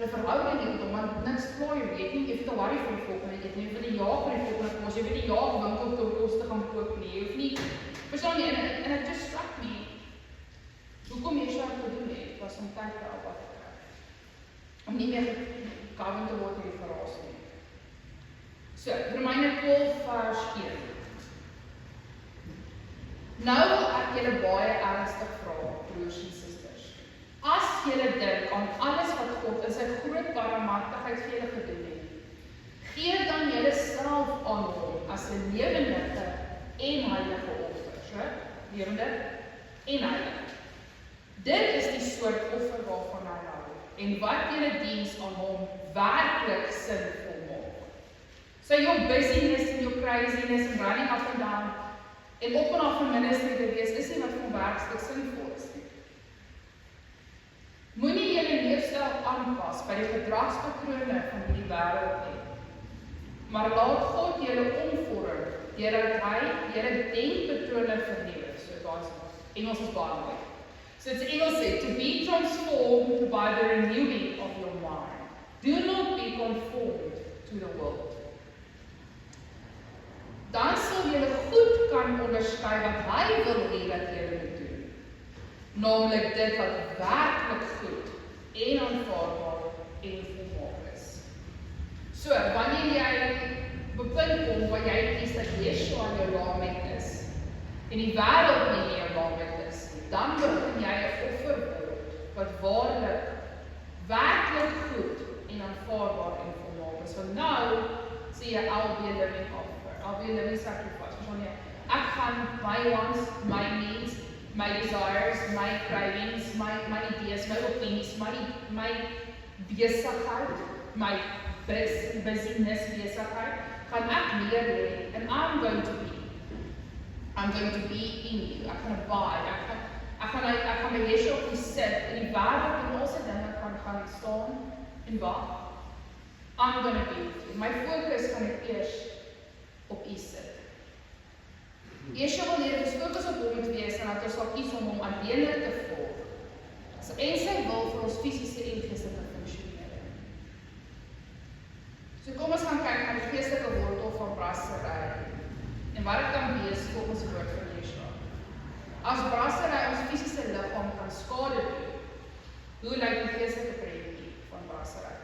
hulle verhouding met hom, want niks pla jy weet nie, jy hoef te worry vir die volgende, jy weet die jaag vir die volgende kos, jy weet die jaag winkel toe kos te gaan koop nie, jy hoef nie, verstaan jy, en it just struck me, hoekom Yeshua het gedoen het, was om tyd vir Abba te kry, om nie meer gekomen te word in die verhaal nie. So, Romeine 12 vers 1. Nou wil ek julle baie ernstig vra, broers en susters. As julle dink aan alles wat God in sy groot barmhartigheid vir julle gedoen het, gee dan julle self aan hom as 'n lewendige en heilige offer, so, lewende en heilig. Dit is die soort offer waarvan hy hou, en wat julle diens aan hom werklik sinvol maak. So jou busyness en jou craziness en running up and down, en op en af van ministry te wees, is nie wat van werkstuk sinvol is nie. Moenie julle leefstyl aanpas by die gedragspatrone van hierdie wêreld nie, maar laat God julle omvorm, deurdat hy julle denkpatrone vernuwe, so daar is Engels is baie mooi. So it's Engels sê, to be transformed by the renewing of your mind. Do not be conformed to the world. Dan sal julle goed kan onderskei wat hy wil hê dat julle moet doen. Naamlik dit wat werklik goed en aanvaarbaar en volmaak is. So, wanneer jy bepunt kom waar jy kies dat Yeshua in jou laamheid is en die wêreld nie in jou laamheid is, dan begin jy 'n offer word wat werklik goed en aanvaarbaar en volmaak is. Want nou sê jy I'll be a living offer, I'll be a living sacrifice. Ek gaan my wants, my needs, my desires, my cravings, my ideas, my opinies, my besigheid, my business besigheid, gaan ek leer lê, and I'm going to be in you. Ek gaan abide, ek gaan by Yeshua op die sit, in die wêreld en al sy dinge gaan staan en wag. I'm going to be with you. My focus gaan ek eers op U sit. Yeshua wil leer ons fokus op hom moet wees en dat ons sal kies om hom alleenlik te volg. En sy wil vir ons fisiese en geestelike funksionering. So kom ons gaan kyk na die geestelike wortel van brassery en wat dit kan wees volgens die woord van Yeshua. As brassery ons fisiese liggaam kan skade doen, hoe lyk die geestelike prentjie van brassery?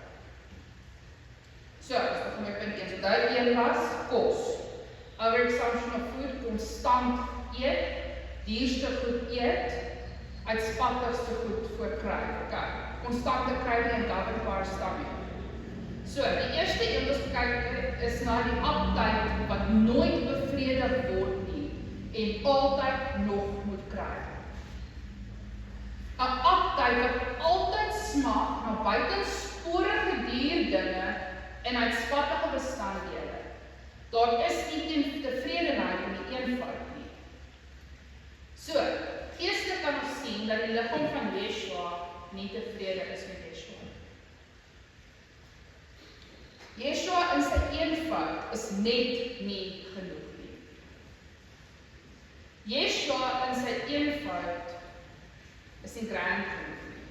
So, ons begin met punt 1. So daai een was kos. Overconsumption of food, constant eet, dierste goed eet, uitspattigste goed voorkry. Okay. Constante craving and governed stomach. So, die eerste een wat ons kyk is na die appetite wat nooit bevredig word nie en altyd nog moet kry. 'n Appetite wat altyd smaak na buitensporige dierdinge en uitspattige bestanddele. Daar is nie tevredenheid in die eenvoud nie. So, geestelik kan ons sien dat die liggaam van Yeshua nie tevrede is met Yeshua. Yeshua in sy eenvoud is net nie genoeg nie. Yeshua in sy eenvoud is nie grand genoeg nie.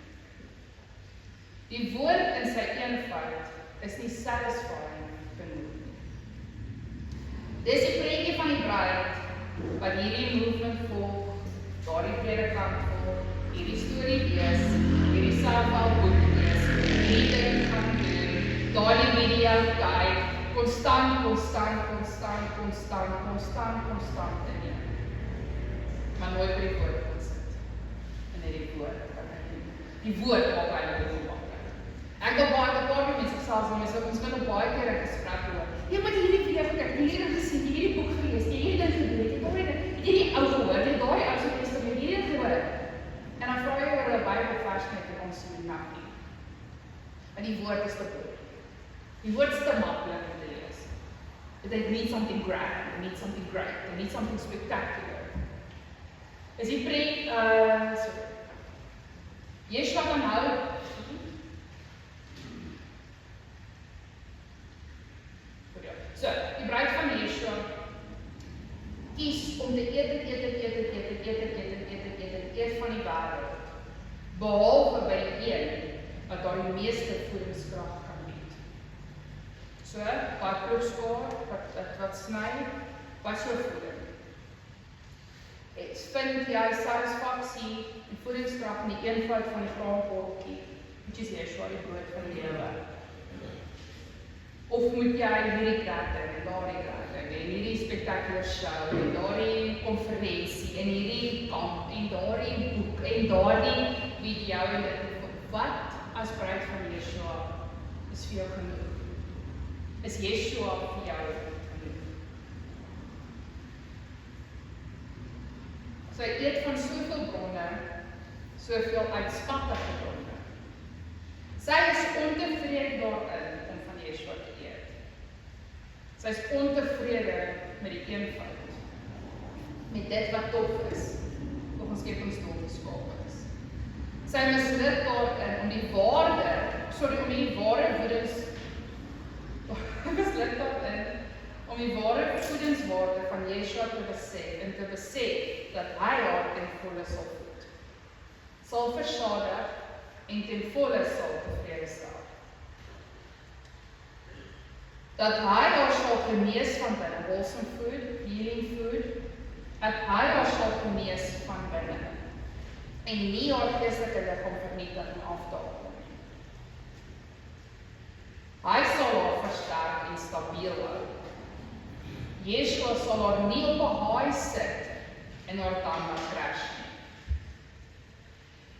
Die woord in sy eenvoud is nie satisfying genoeg nie. Dis die prentjie van die bruid wat hierdie movement volg, daardie predikant volg, hierdie storie lees, hierdie selfhelpboek lees, hierdie ding gaan doen, daardie video kyk, konstant in jou. Maar nooit by die woord kan sit. En net die woord kan ek doen. Die woord maak eintlik hoe maklik. Ek het baie mense selfs om ons kan op baie keer 'n gesprek hoor. Jy moet hierdie video kyk, hierdie gesien, hierdie boek gelees, hierdie ding gedoen, hierdie ou gehoor, hierdie ou Testament, hierdie gehoor. En dan vra jy oor 'n Bybelvers net en ons sien nog nie. Want die woord is te goed. Die woord is te maklik om te lees. They need something grand, they need something great, they need something spectacular. Is die preek, Yeshua kan hou, so, die bruid van Yeshua kies om te eet van die wêreld, behalwe by een wat daar die meeste voedingskrag kan bied. So, wat proefskaar, wat sny, wat so voeding. Vind jy satisfaksie en voedingskrag in die eenvoud van die graankortjie, which is Yeshua, die brood van die lewe. Of moet jy hierdie kratting en daardie kratting en hierdie spectacular show en daardie konferensie en hierdie kamp en daardie boek en daardie video en wat as bruid van Yeshua is vir jou genoeg? Is Yeshua vir jou genoeg? Sy eet van soveel bronne, soveel uitspattige bronne. Sy is ontevrede daarin om van Yeshua te eet. Sy is ontevrede met die eenvoud, met dit wat top is, volgens skepingsdoel geskaap is. Sy misluk daarin om die ware voedingswaarde van Yeshua te besef en te besef dat hy haar ten volle sal voed, sal versadig en ten volle sal tevrede stel. Dat hy haar sal genees van binne, wholesome food, healing food, dat hy haar sal genees van binne en nie haar geestelike liggaam vernietig en aftakel nie. Hy sal haar versterk en stabiel hou. Yeshua sal haar nie op 'n haai sit en haar tande crash nie.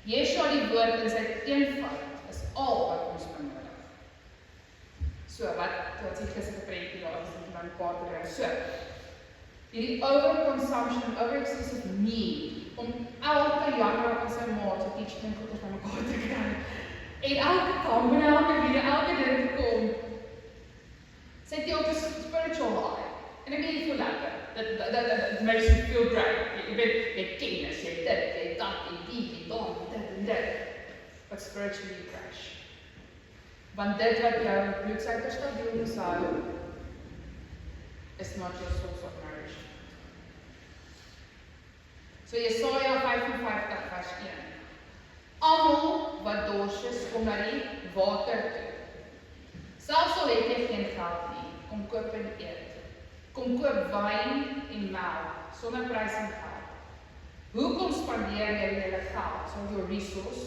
Yeshua die woord in sy eenvoud is al wat ons benodig. So, wat sê gister gepreek daar, is dit dan paar te bring. So, hierdie overconsumption, over-excessive need, om elke jaar aan sy maat se teaching en goeders van mekaar te kry, en elke kamp en elke video, elke ding te kom, sit jy op 'n spiritual high, en ek weet jy voel lekker, that makes you feel great, jy weet, jy kennis, jy dit, jy dat, jy die, jy dan, dit en dit, but spiritually you crash. Want dit wat jou bloedsuiker stabiel moet hou, is not your source of nourishment. So Jesaja 55 vers 1. Almal wat dors is, kom na die water toe. Selfs al het jy geen geld nie, kom koop en eet. Kom koop wyn en melk, sonder prys en geld. Hoekom spandeer jy julle geld, so your resource,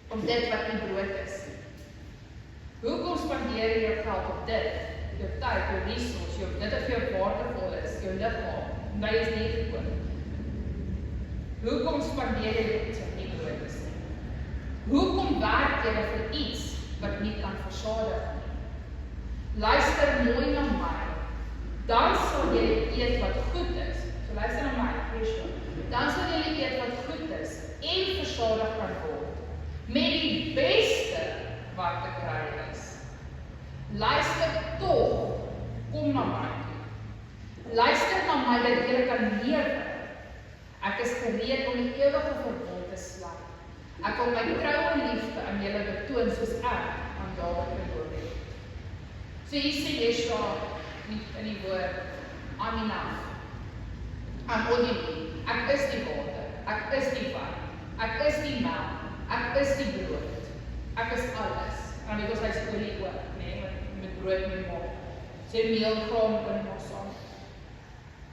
om dit wat nie brood is? Hoekom spandeer jy jou geld op dit, jou tyd, jou resource, dit wat vir jou waardevol is, jou liggaam, omdat jy is nie gekoop? Hoekom spandeer jy dit wat nie brood is nie? Hoekom werk jy vir iets wat nie kan versadig nie? Luister mooi na my, dan sal jy eet wat goed is. So luister na my, dan sal jy eet wat goed is en versadig kan word, met die beste wat te kry is. Luister tog, kom na my toe. Luister na my dat jy kan lewe. Ek is gereed om die ewige verbond te sluit. Ek wil my troue liefde aan julle betoon soos ek aan Dawid beloof het. So hier sê Yeshua in die woord, I'm enough. I'm all you need. Ek is die water, ek is die wyn, ek is die melk, ek is die brood, ek is alles. En dit ons hy sê olie ook, nee, met brood moet maak. Sê meel, graan, in maak saam.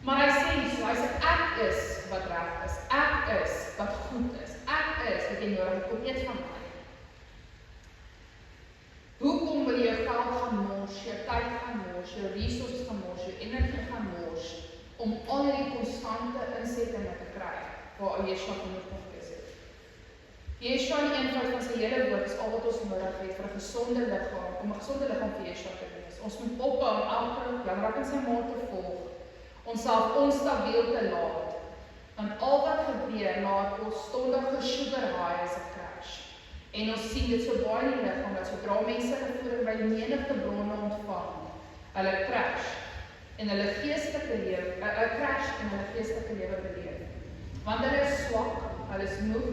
Maar hy sê so, hy sê ek is wat reg is, ek is wat goed is, ek is wat jy nodig het, kom eet van my. Hoekom wil jy jou geld gaan mors, jou tyd gaan mors, jou resources gaan mors, jou energie gaan mors, om al die konstante insettinge te kry, waar Yeshua genoeg wees het. Yeshua in eenvoud van sy hele woord is al wat ons nodig het vir 'n gesonde liggaam, om 'n gesonde liggaam vir Yeshua te wees. Ons moet ophou om elke belangrijk in sy maat te volg, onsself onstabiel te laat, want al wat gebeur laat ons stondige sugar high as 'n crash. En ons sien dit so baie in die liggaam, dat sodra mense gevoer by menigte bronne ontvang, hulle crash en hulle geestelike lewe, crash en hulle geestelike lewe beleef. Want hulle is swak, hulle is moeg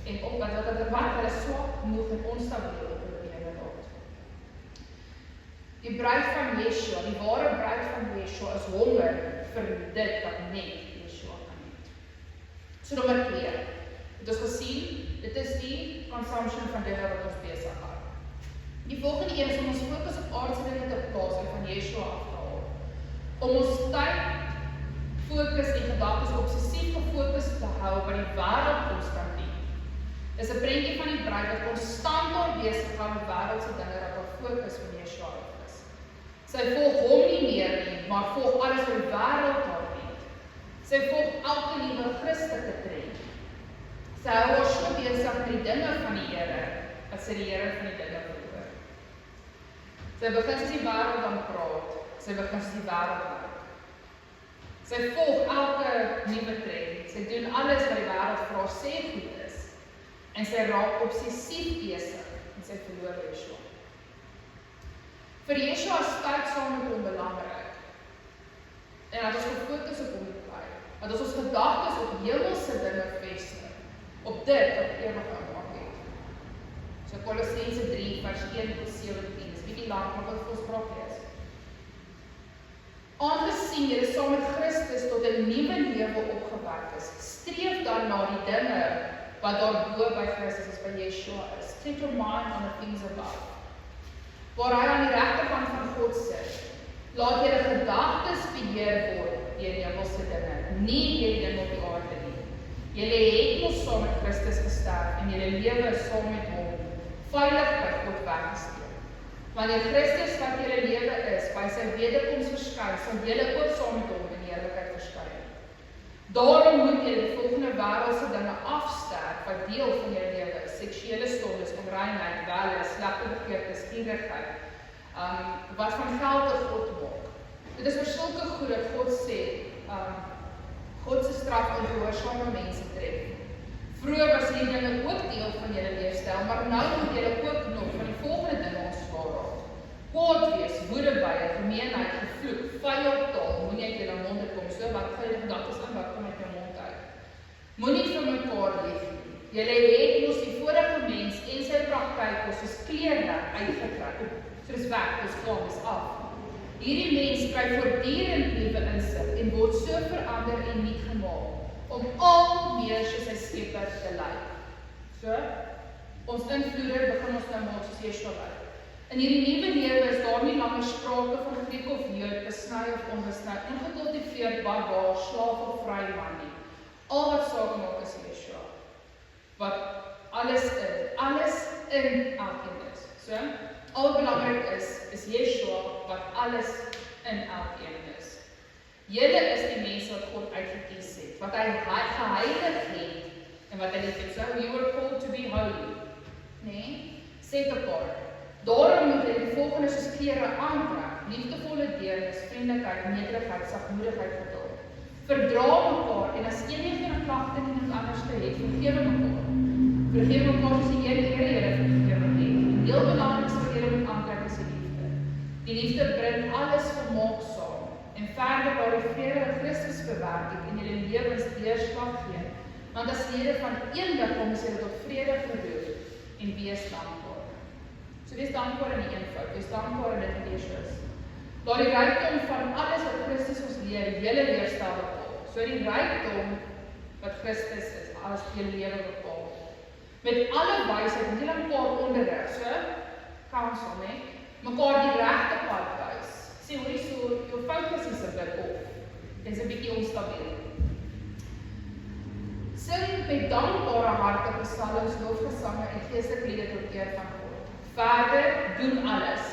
en hulle is swak, moeg en onstabiel op hulle lewe laat. Die bruid van Yeshua, die ware bruid van Yeshua is honger vir dit wat net Yeshua kan het. So nommer 2, het ons gesien, dit is die consumption van dinge wat ons besig hou. Die volgende een is om ons fokus op aardse dinge te plaas en van Yeshua af te haal. Om ons tyd, fokus en gedagtes obsessief gefokus te hou wat die wêreld ons kan dien. Dis 'n prentjie van die bruid wat konstant daar besig gaan met wêreldse dinge wat haar fokus van Yeshua af is. Sy volg hom nie meer nie, maar volg alles wat die wêreld haar bied. Sy volg elke nuwe Christelike trend. Sy hou haar so besig met die dinge van die Here, as sy die Here van die dinge verloor. Sy begin soos die wêreld dan praat, sy begin soos die wêreld werk. Sy volg elke nuwe trend, sy doen alles wat die wêreld vir haar sê goed is, en sy raak obsessief besig, en sy verloor Yeshua. Vir Yeshua is tyd saam met hom belangrik, en dat ons gefokus op hom bly, dat ons gedagtes op hemelse dinge vestig, op dit wat ewig aanmaak het. So Kolossense 3 vers 1-17, is bietjie lank, maar wat ons graag lees. Aangesien julle saam met Christus tot 'n nuwe lewe opgewek is, streef dan na die dinge wat daarbo by Christus is, by Yeshua is. Set your mind on the things above. Waar hy aan die regterkant van God sit, laat julle gedagtes beheer word deur die hemelse dinge, nie deur die dinge op die aarde nie. Julle het mos saam met Christus gesterf en julle lewe is saam met hom veilig by God weggesteek. Wanneer Christus wat julle lewe is, by sy wederkoms verskyn, sal julle ook saam met hom in heerlikheid verskyn. Daarom moet julle die volgende wêreldse dinge afsterk wat deel van julle lewe is: seksuele sondes, onreinheid, welle, slegte begeertes, gierigheid, wat van geld 'n god maak. Dit is vir sulke goed dat God sê, God se straf ongehoorsame mense tref. Vroeger was hierdie dinge ook deel van julle leefstyl, maar nou moet julle ook nog van die volgende dinge ontslae raak. Kwaad wees, woedebuie, gemeenheid, gevloek, vyandtaal, moenie uit julle monde kom, so wat gaan julle gedagtes aan wat kom uit jou mond uit. Moenie vir mekaar lief nie. Julle het mos die vorige mens en sy praktyke soos klere uitgetrek, soos weg, dis klaar, dis af. Hierdie mens kry voortdurend nuwe insig en word so verander en nuut gemaak, om al meer soos sy Skepper te lyk. So, ons invloeder begin ons nou maak soos Yeshua lyk. In hierdie nuwe lewe is daar nie langer sprake van Griek of Jood, besny of onbesny, ongekultiveerd, barbaar, slaaf of vry man nie. Al wat saak maak is Yeshua, wat alles in elkeen is. So, al belangrik is Yeshua, wat alles in elkeen is. Julle is die mense wat God uitgekies het, wat hy geheilig het, en wat hy lief het. So, you were called to be holy. Nee, set apart. Daarom moet jy die volgende soos klere aantrek: liefdevolle deernis, vriendelikheid, nederigheid, sagmoedigheid, geduld. Verdra mekaar, en as een geen klagte en iemand anders te het, vergewe mekaar. Vergewe mekaar soos die Here julle vergewe het. Die heel belangrikste wat julle moet aantrek is die liefde. Die liefde bring alles vermaak saam, en verder waar die vrede wat Christus bewerk het en julle lewens deurslag gee, want as lede van een liggaam is julle tot vrede geroep, en wees dankbaar. So wees dankbaar in die eenvoud, wees dankbaar in dit wat Yeshua is. Laat die rykdom van alles wat Christus ons leer, die hele weerstel bepaal. So die rykdom wat Christus is, alles die lewe bepaal. Met alle wysheid, nie lang paar onderrig, so, counsel, nee, mekaar die regte pad wys. Sê, hoor jy so, jou focus is 'n bit op. Dit is 'n bietjie onstabiel. Sing met dankbare harte psalms, lofgesange en geestelike liede tot eer van God. Verder doen alles,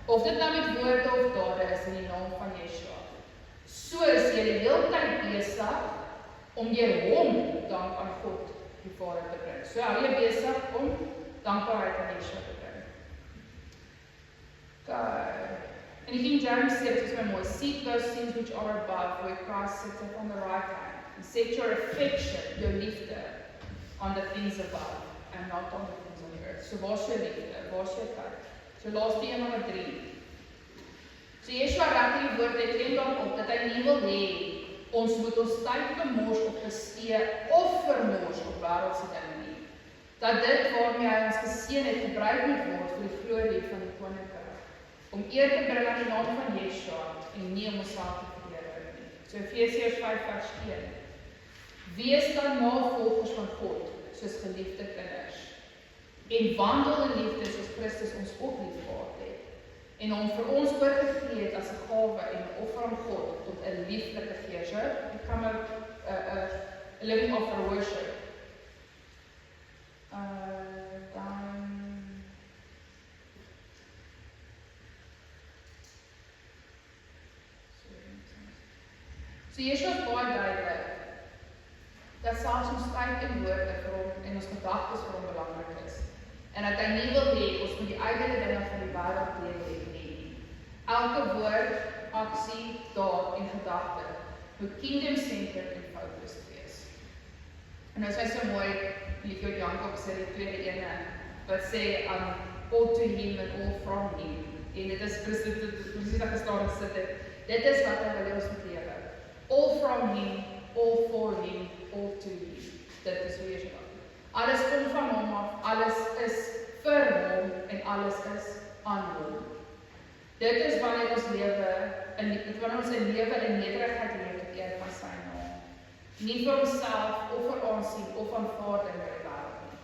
of dit nou met woorde of dade is in die naam van Yeshua. So is jy die hele tyd besig om deur hom dank aan God die Vader te bring. So hou jy besig om dankbaarheid aan Yeshua te bring. En die King James sê, dit is my mooi, seek those things which are above, where Christ sits on the right hand, and set your affection, jou liefde, on the things above, and not on the things on the earth. So waar is jou liefde, waar is jou tyd? So laaste een nommer 3. So Yeshua raak die woord, hy klem daarop, dat hy nie wil hê, ons moet ons tyd bemors op bestee, of vermors op wêreldse dinge nie. Dat dit waarmee hy ons geseën het, gebruik moet word vir die glorie van die koninkryk. Om eer te bring aan die naam van Yeshua, en nie om onsself te verheerlik nie. So Efesiërs 5 vers 1. Wees dan navolgers van God, soos geliefde kinders, en wandel in liefde soos Christus ons ook liefgehad het, en hom vir ons oorgegee het as 'n gawe en 'n offer aan God tot 'n lieflike geur. So, become a living offer worship. So Yeshua is baie duidelik dat selfs ons tyd en woorde vir hom en ons gedagtes vir hom belangrik is. En dat hy nie wil hê ons moet die eie dinge van die wêreld leef nie. Elke woord, aksie, daad en gedagte moet kingdom-centered en focused wees. En nou is hy so mooi, Liefde Jakob sê die tweede ene, wat sê, all to him and all from him. En dit is presies dat gestaan gesit het. Dit is wat hy wil ons moet lewe. All from him, all for him, all to him. Dit is hoe jy sê. Alles kom van hom af, alles is vir hom en alles is aan hom. Dit is wanneer ons in lewe in nederigheid leef tot eer van sy naam. Nie vir onsself of vir aansien of aanvaarding by die wêreld nie.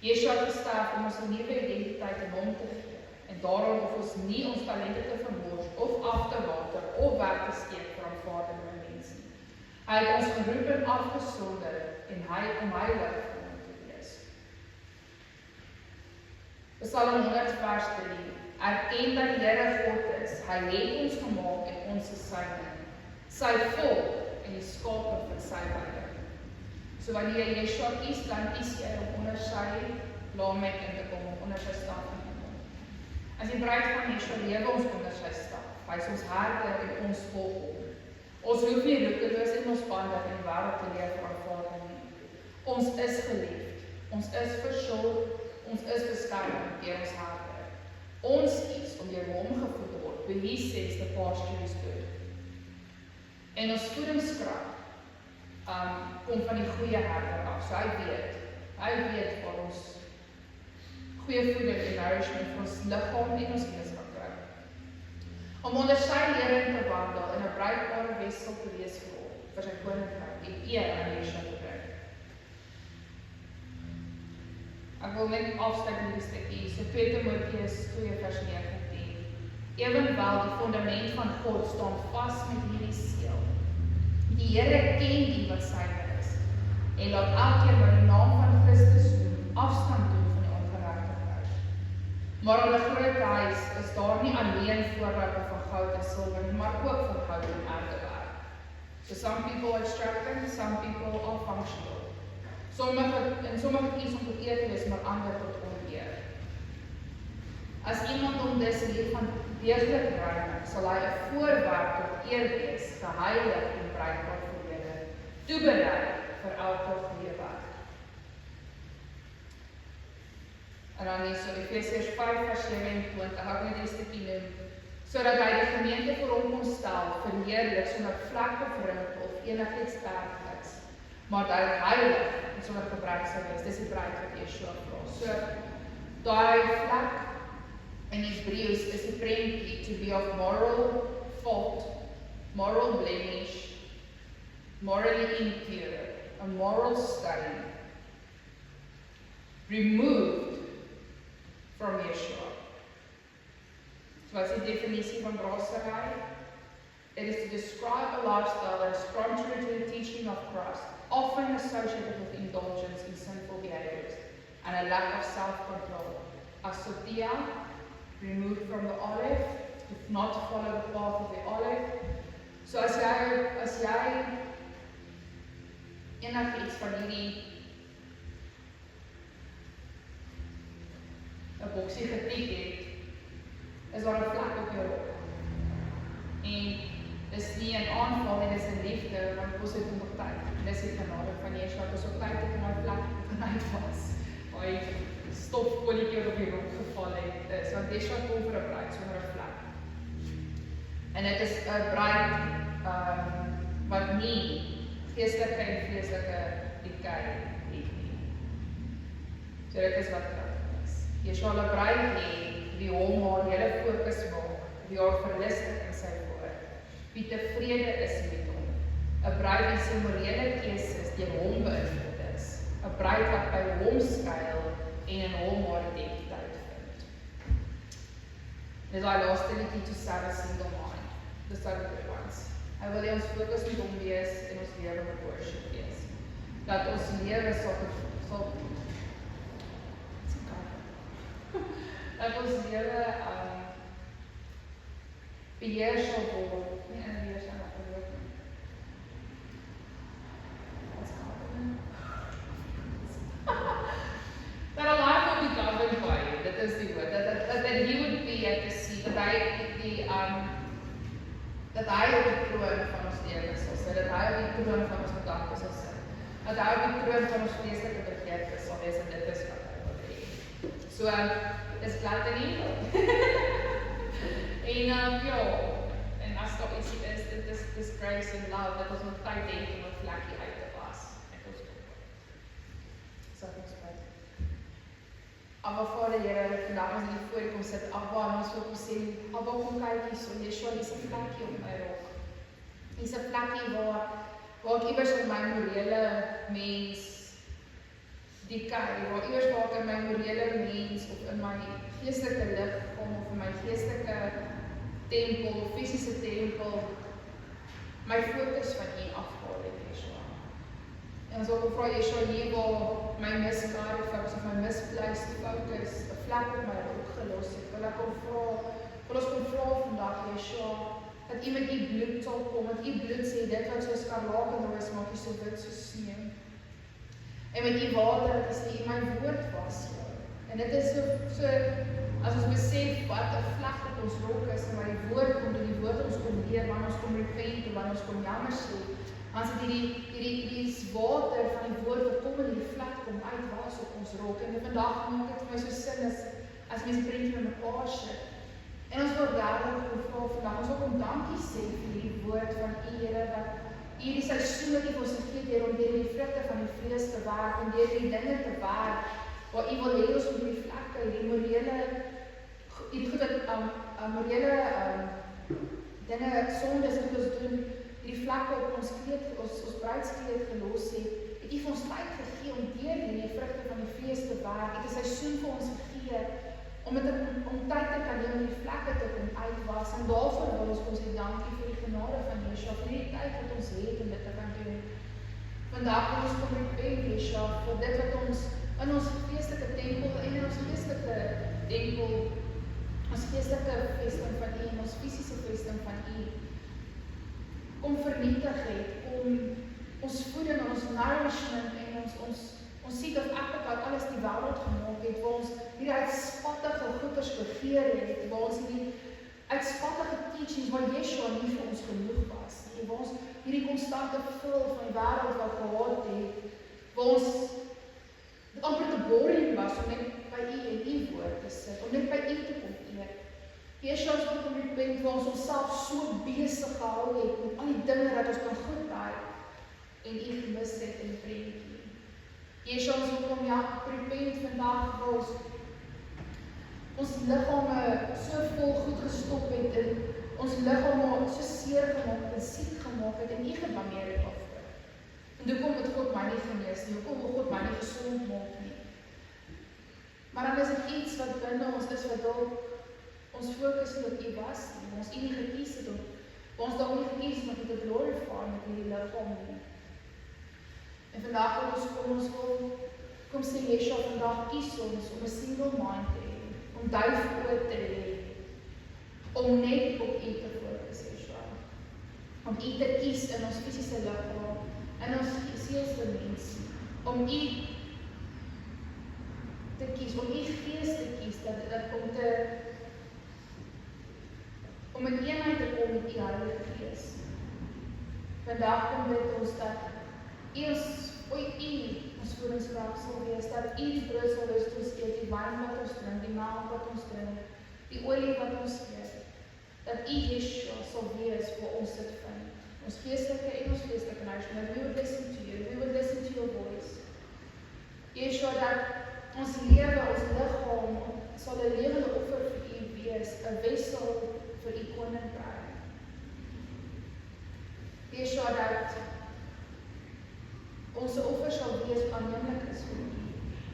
Yeshua het gesterf om ons 'n nuwe identiteit in hom te gee. En daarom hoef ons nie ons talente te vermors of af te water of weg te steek vir aanvaarding by mense nie. Hy het ons geroep en afgesonder en hy om heilig vir hom te wees. Psalm 100 vers 3. Erken dat die Here God is. Hy het ons gemaak en ons is syne. Sy volk en die skape van sy weide. So wanneer jy Yeshua kies, dan kies jy om onder sy laamheid in te kom, om onder sy staf in te kom. As die bruid van Yeshua lewe ons onder sy staf. Hy is ons herder en ons volk hom. Ons hoef nie roekeloos en ons bande in die wêreld te leef vir aanvaarding nie. Ons is geliefd, ons is versorg, ons is beskerm deur ons herder. Ons kies om deur hom gevoed te word, but he says the pasture is good. En ons voedingskrag kom van die goeie herder af. So hy weet waar ons goeie voeding en nourishment vir ons liggaam en ons gees gaan kry. Om onder sy lering te wandel en 'n bruikbare wessel te wees vir hom, vir sy koninkryk en eer aan Yeshua te bring. Ek wil net afsluit met 'n stukkie, so 2 Timoteus 2 vers 19. Ewenwel die fondament van God staan vas met hierdie seël. Die Here ken die wat syne is en laat elkeen wat die naam van Christus noem, afstand doen van die ongeregtigheid. Maar in 'n groot huis is daar nie alleen voorwerpe van goud en silwer nie, maar ook van goud en aardewerk. So some people are extravagant, some people are functional. Sommige kies om tot eer te wees, maar ander tot oneer. As iemand om dus hiervan deeglik reinig, sal hy 'n voorwerp tot eer wees, geheilig en bruikbaar vir die Here, toeberei vir elke goeie werk. En dan is so Efesiërs 5 vers 27, ek net 'n stukkie noem, sodat hy die gemeente vir hom kon stel, verheerlik sonder vlek of rimpel of enigiets dergeliks, maar dat hy heilig en sonder gebrek sou wees. Dis die bruid wat Yeshua vra. So daai vlek in Hebrews is die prentjie to be of moral fault, moral blemish, morally impure, a moral stain, removed from Yeshua. So wat is die definisie van brassery? It is to describe a lifestyle that is contrary to the teaching of Christ, often associated with indulgence in sinful behaviors and a lack of self-control. Asotia, removed from the olive, to not follow the path of the olive. So as jy enigiets van hierdie 'n boksie getik het, is daar 'n vlek op jou rok. En dis nie 'n aanval nie, dis 'n liefde, want ons het nog tyd. Dis die genade van Yeshua, dis op tyd dat my vlek kan uitwas. Waar stofkolletjie op die rok geval het, want Yeshua kom vir 'n bruid sonder 'n vlek. En dit is 'n bruid wat nie geestelike en vleeslike decay het nie. So dit is wat kragtig is. Yeshua wil 'n bruid hê wie hom haar hele fokus maak, wie haar verlustig in sy woord, wie tevrede is met hom. 'n bruid wie se morele keuses deur hom beïnvloed is. 'n bruid wat by hom skuil en in hom haar identiteit vind. Dis daai laaste liedjie to serve a single mind. Dis daai good ones. Hy wil hê ons fokus met hom wees en ons lewe met worship wees. Dat ons lewe sal dat ons lewe beheer sal word, nie in wees aan wat verloop nie. What's happening? That a life will be governed by you, dit is die woord, that he would be at the seat, dat hy op die kroon van ons lewe sal sit, dat hy op die kroon van ons gedagtes sal sit, dat hy op die kroon van ons vleeslike begeertes sal wees, en dit is wat hy wil hê. So, is glad in nie. En as daar ietsie is, dit is grace and love, dat ons nog tyd het om 'n vlekkie uit te was. Ek ons kom. So ek ons bid. Abba Vader, Here, vandag ons hier voor kom sit, Abba, en ons wil kom sê, Abba, kom kyk hier so, Yeshua, hier is 'n vlekkie op my rok. Hier is 'n vlekkie waar ek iewers in my morele mens decay, waar iewers waar ek in my morele mens of in my geestelike lig kom, of in my geestelike tempel, of fisiese tempel, my fokus van U afhaal het, Yeshua. En ons wil vra, Yeshua, hier waar my misguided focus of my misplaced focus 'n vlek op my rok gelos het, wil ons kom vra vandag, Yeshua, dat U met U bloed sal kom, dat U bloed sê, dit wat so skarlakenroos maak U so wit so sneeu. En met U water, dat U sê, U my woord was. En dit is so as ons besef wat 'n vlek op ons rok is, en wat die woord kom, toe die woord ons kom leer, wanneer ons kom repent, en wanneer ons kom jammer sê, dan sit hierdie water van die woord wat kom in die vlek kom uitwas op ons rok. En vandag maak dit vir my so sin as mense prentjie met mekaar sit. En ons wil daarom kom vra vandag, ons wil kom dankie sê vir die woord van U, Here, wat U die seisoen wat U vir ons gegee het, om deur die vrugte van die vlees te werk, en deur die dinge te werk, waar U wil hê ons moet die vlekke, die morele dinge, sondes wat ons doen, die vlekke op ons kleed, ons bruidskleed gelos het U vir ons tyd gegee om deur die vrugte van die vlees te werk. Het 'n seisoen vir ons gegee om tyd te kan neem om die vlekke te kan uitwas. En daarvoor wil ons sê dankie vir die genade van Yeshua, vir die tyd wat ons het om dit te kan doen. Vandag wil ons kom repent, Yeshua, vir dit wat ons in ons geestelike tempel en in ons geestelike tempel, ons geestelike vesting van U en ons fisiese vesting van U kom vernietig het, om ons voeding en ons nourishment en ons seed of appetite, alles die wêreld gemaak het, waar ons hierdie uitspattige goeders begeer het, waar ons hierdie uitspattige teachings, waar Yeshua nie vir ons genoeg was, en waar ons hierdie konstante vul van die wêreld wat gehad het, waar ons dit amper te boring was om net by U en U woord te sit, om net by U te kom eer. Yeshua is ook om die punt waar ons onsself so besig gehou het met al die dinge dat ons kan goed raai en U gemis het in die prentjie. Yeshua is ook om ja, repent vandag waar ons ons liggame so vol goed gestop het en ons liggame so seer gemaak en siek gemaak het en nie geblameer het daarvoor. En hoekom het God my nie genees nie? Hoekom wil God my nie gesond maak nie? Maar dan is dit iets wat binne ons is wat dalk ons fokus nie op U was nie, ons U nie gekies het op ons dalk nie gekies het om U te glorify met hierdie liggaam nie. En vandag kom sê Yeshua vandag kies ons om 'n single mind te hê, om duif oë te hê, om net op U te fokus, Yeshua. Om U te kies in ons fisiese liggaam, in ons sielsdimensie, om U te kies, om U gees te kies, om in eenheid te kom met U Heilige Gees. Vandag kom dit ons dat U ons voedingskrag sal wees, dat U die brood sal wees toe ons eet, die wyn wat ons drink, die melk wat ons drink, die olie wat ons eet, dat U Yeshua sal wees waar ons dit vind. Ons geestelike en ons geestelike nation, we would listen to you, we would listen to your voice. Yeshua, dat ons lewe, ons liggaam, sal 'n lewende offer vir U wees, 'n wessel vir U koninkryk. Yeshua, dat ons offer sal wees wat aanneemlik is vir U.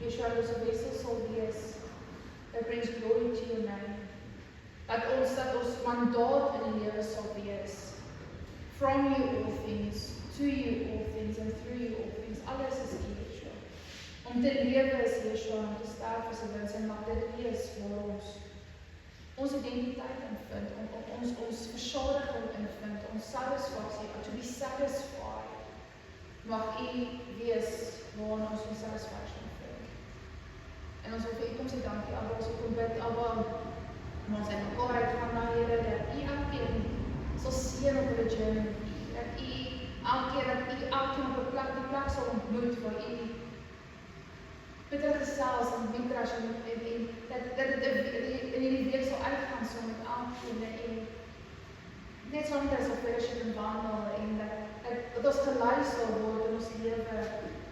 Yeshua, dat ons 'n wessel sal wees that brings glory to your name. Dat ons mandaat in die lewe sal wees. From you all things, to you all things, and through you all things. Alles is U, Yeshua. Om te lewe is Yeshua, om te sterf is 'n wins, en mag dit wees waar ons identiteit in vind, ons versadiging in vind, ons satisfaksie, to be satisfied. Mag U wees waarin ons satisfaction vind. En ons wil vir U kom sê dankie, Abba, ons wil kom bid, Abba, en ons in mekaar uitgaan na Here, dat U elkeen sal seën op hulle journey met U, dat U elkeen op 'n plek, die plek sal ontmoet waar U met hulle gesels en midrash en dat dit in hierdie week sal uitgaan so met elkeen en net soms op fellowship en wandel en dat ons gelei sal word in ons lewe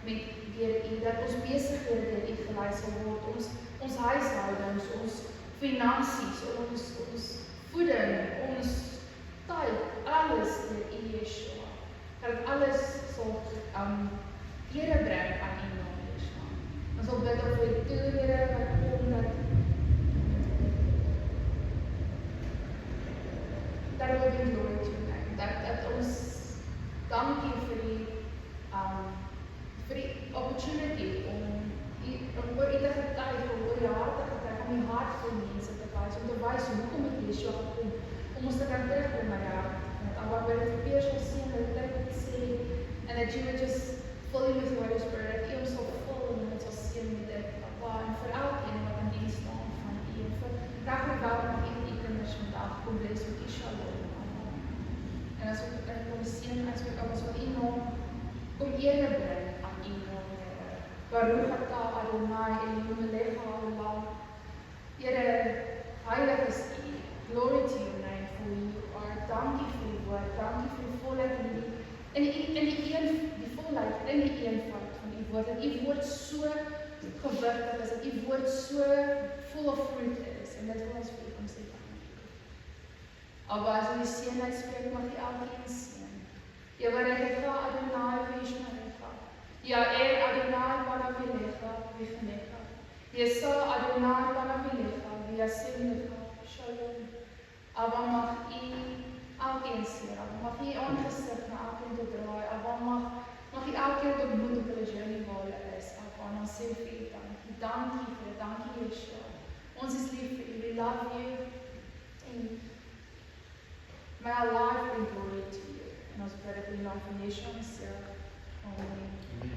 met deur U, dat ons besighede deur U gelei sal word, ons huishoudings, ons finansies, ons voeding, ons tyd, alles deur U, Yeshua. Dat alles sal ere bring aan U naam, Yeshua. Ons wil bid op vir toe, Here, wat kom dat we bring glory to your name. Dat ons dankie vir die opportunity om oor U te getuig, om oor die hart te getuig, om die hart van mense te wys, om te wys hoekom het Yeshua gekom, om ons te kan terugbring na die hart. En wat wil vir Peer sal sien, dat ek het sê, and that you would just fill him with the Holy Spirit, dat U hom sal vul en ons sal sien met dit, Papa, en vir elkeen wat in dienst staan van U, en vir regtig welkom U en U kinders vandag, kom bless met U shalom, Amen. En as ek kom sien, as ek wil U naam, kom ere bring aan U naam, Here. Baruch atah Adonai Elohim melech haolam. Here, heilig is U, glory to your name, for you are. Dankie vir die woord, dankie vir die volheid in die volheid, in die eenvoud van U woord, dat U woord so gewigtig is, dat U woord so full of fruit is, en dit wil ons vir U kom sê dankie. Abba, as U die seën uitspreek, mag U elkeen seën. Yevarechecha Adonai v'yishmerecha. Ya'er Adonai panav elecha v'yichnecha. Yesa Adonai panav elecha v'yasimnecha. Shalom. Abba, mag U elkeen seën. Mag U aangesig na elkeen te draai. Abba, mag U elkeen ontmoet op hulle journey waar hulle is. Abba, en ons sê vir U dankie. Dankie vir dit. Dankie, Yeshua. Ons is lief vir U. We love you. En may our life bring glory to you. En ons bid dit in die naam van Yeshua, Messiah. Amen.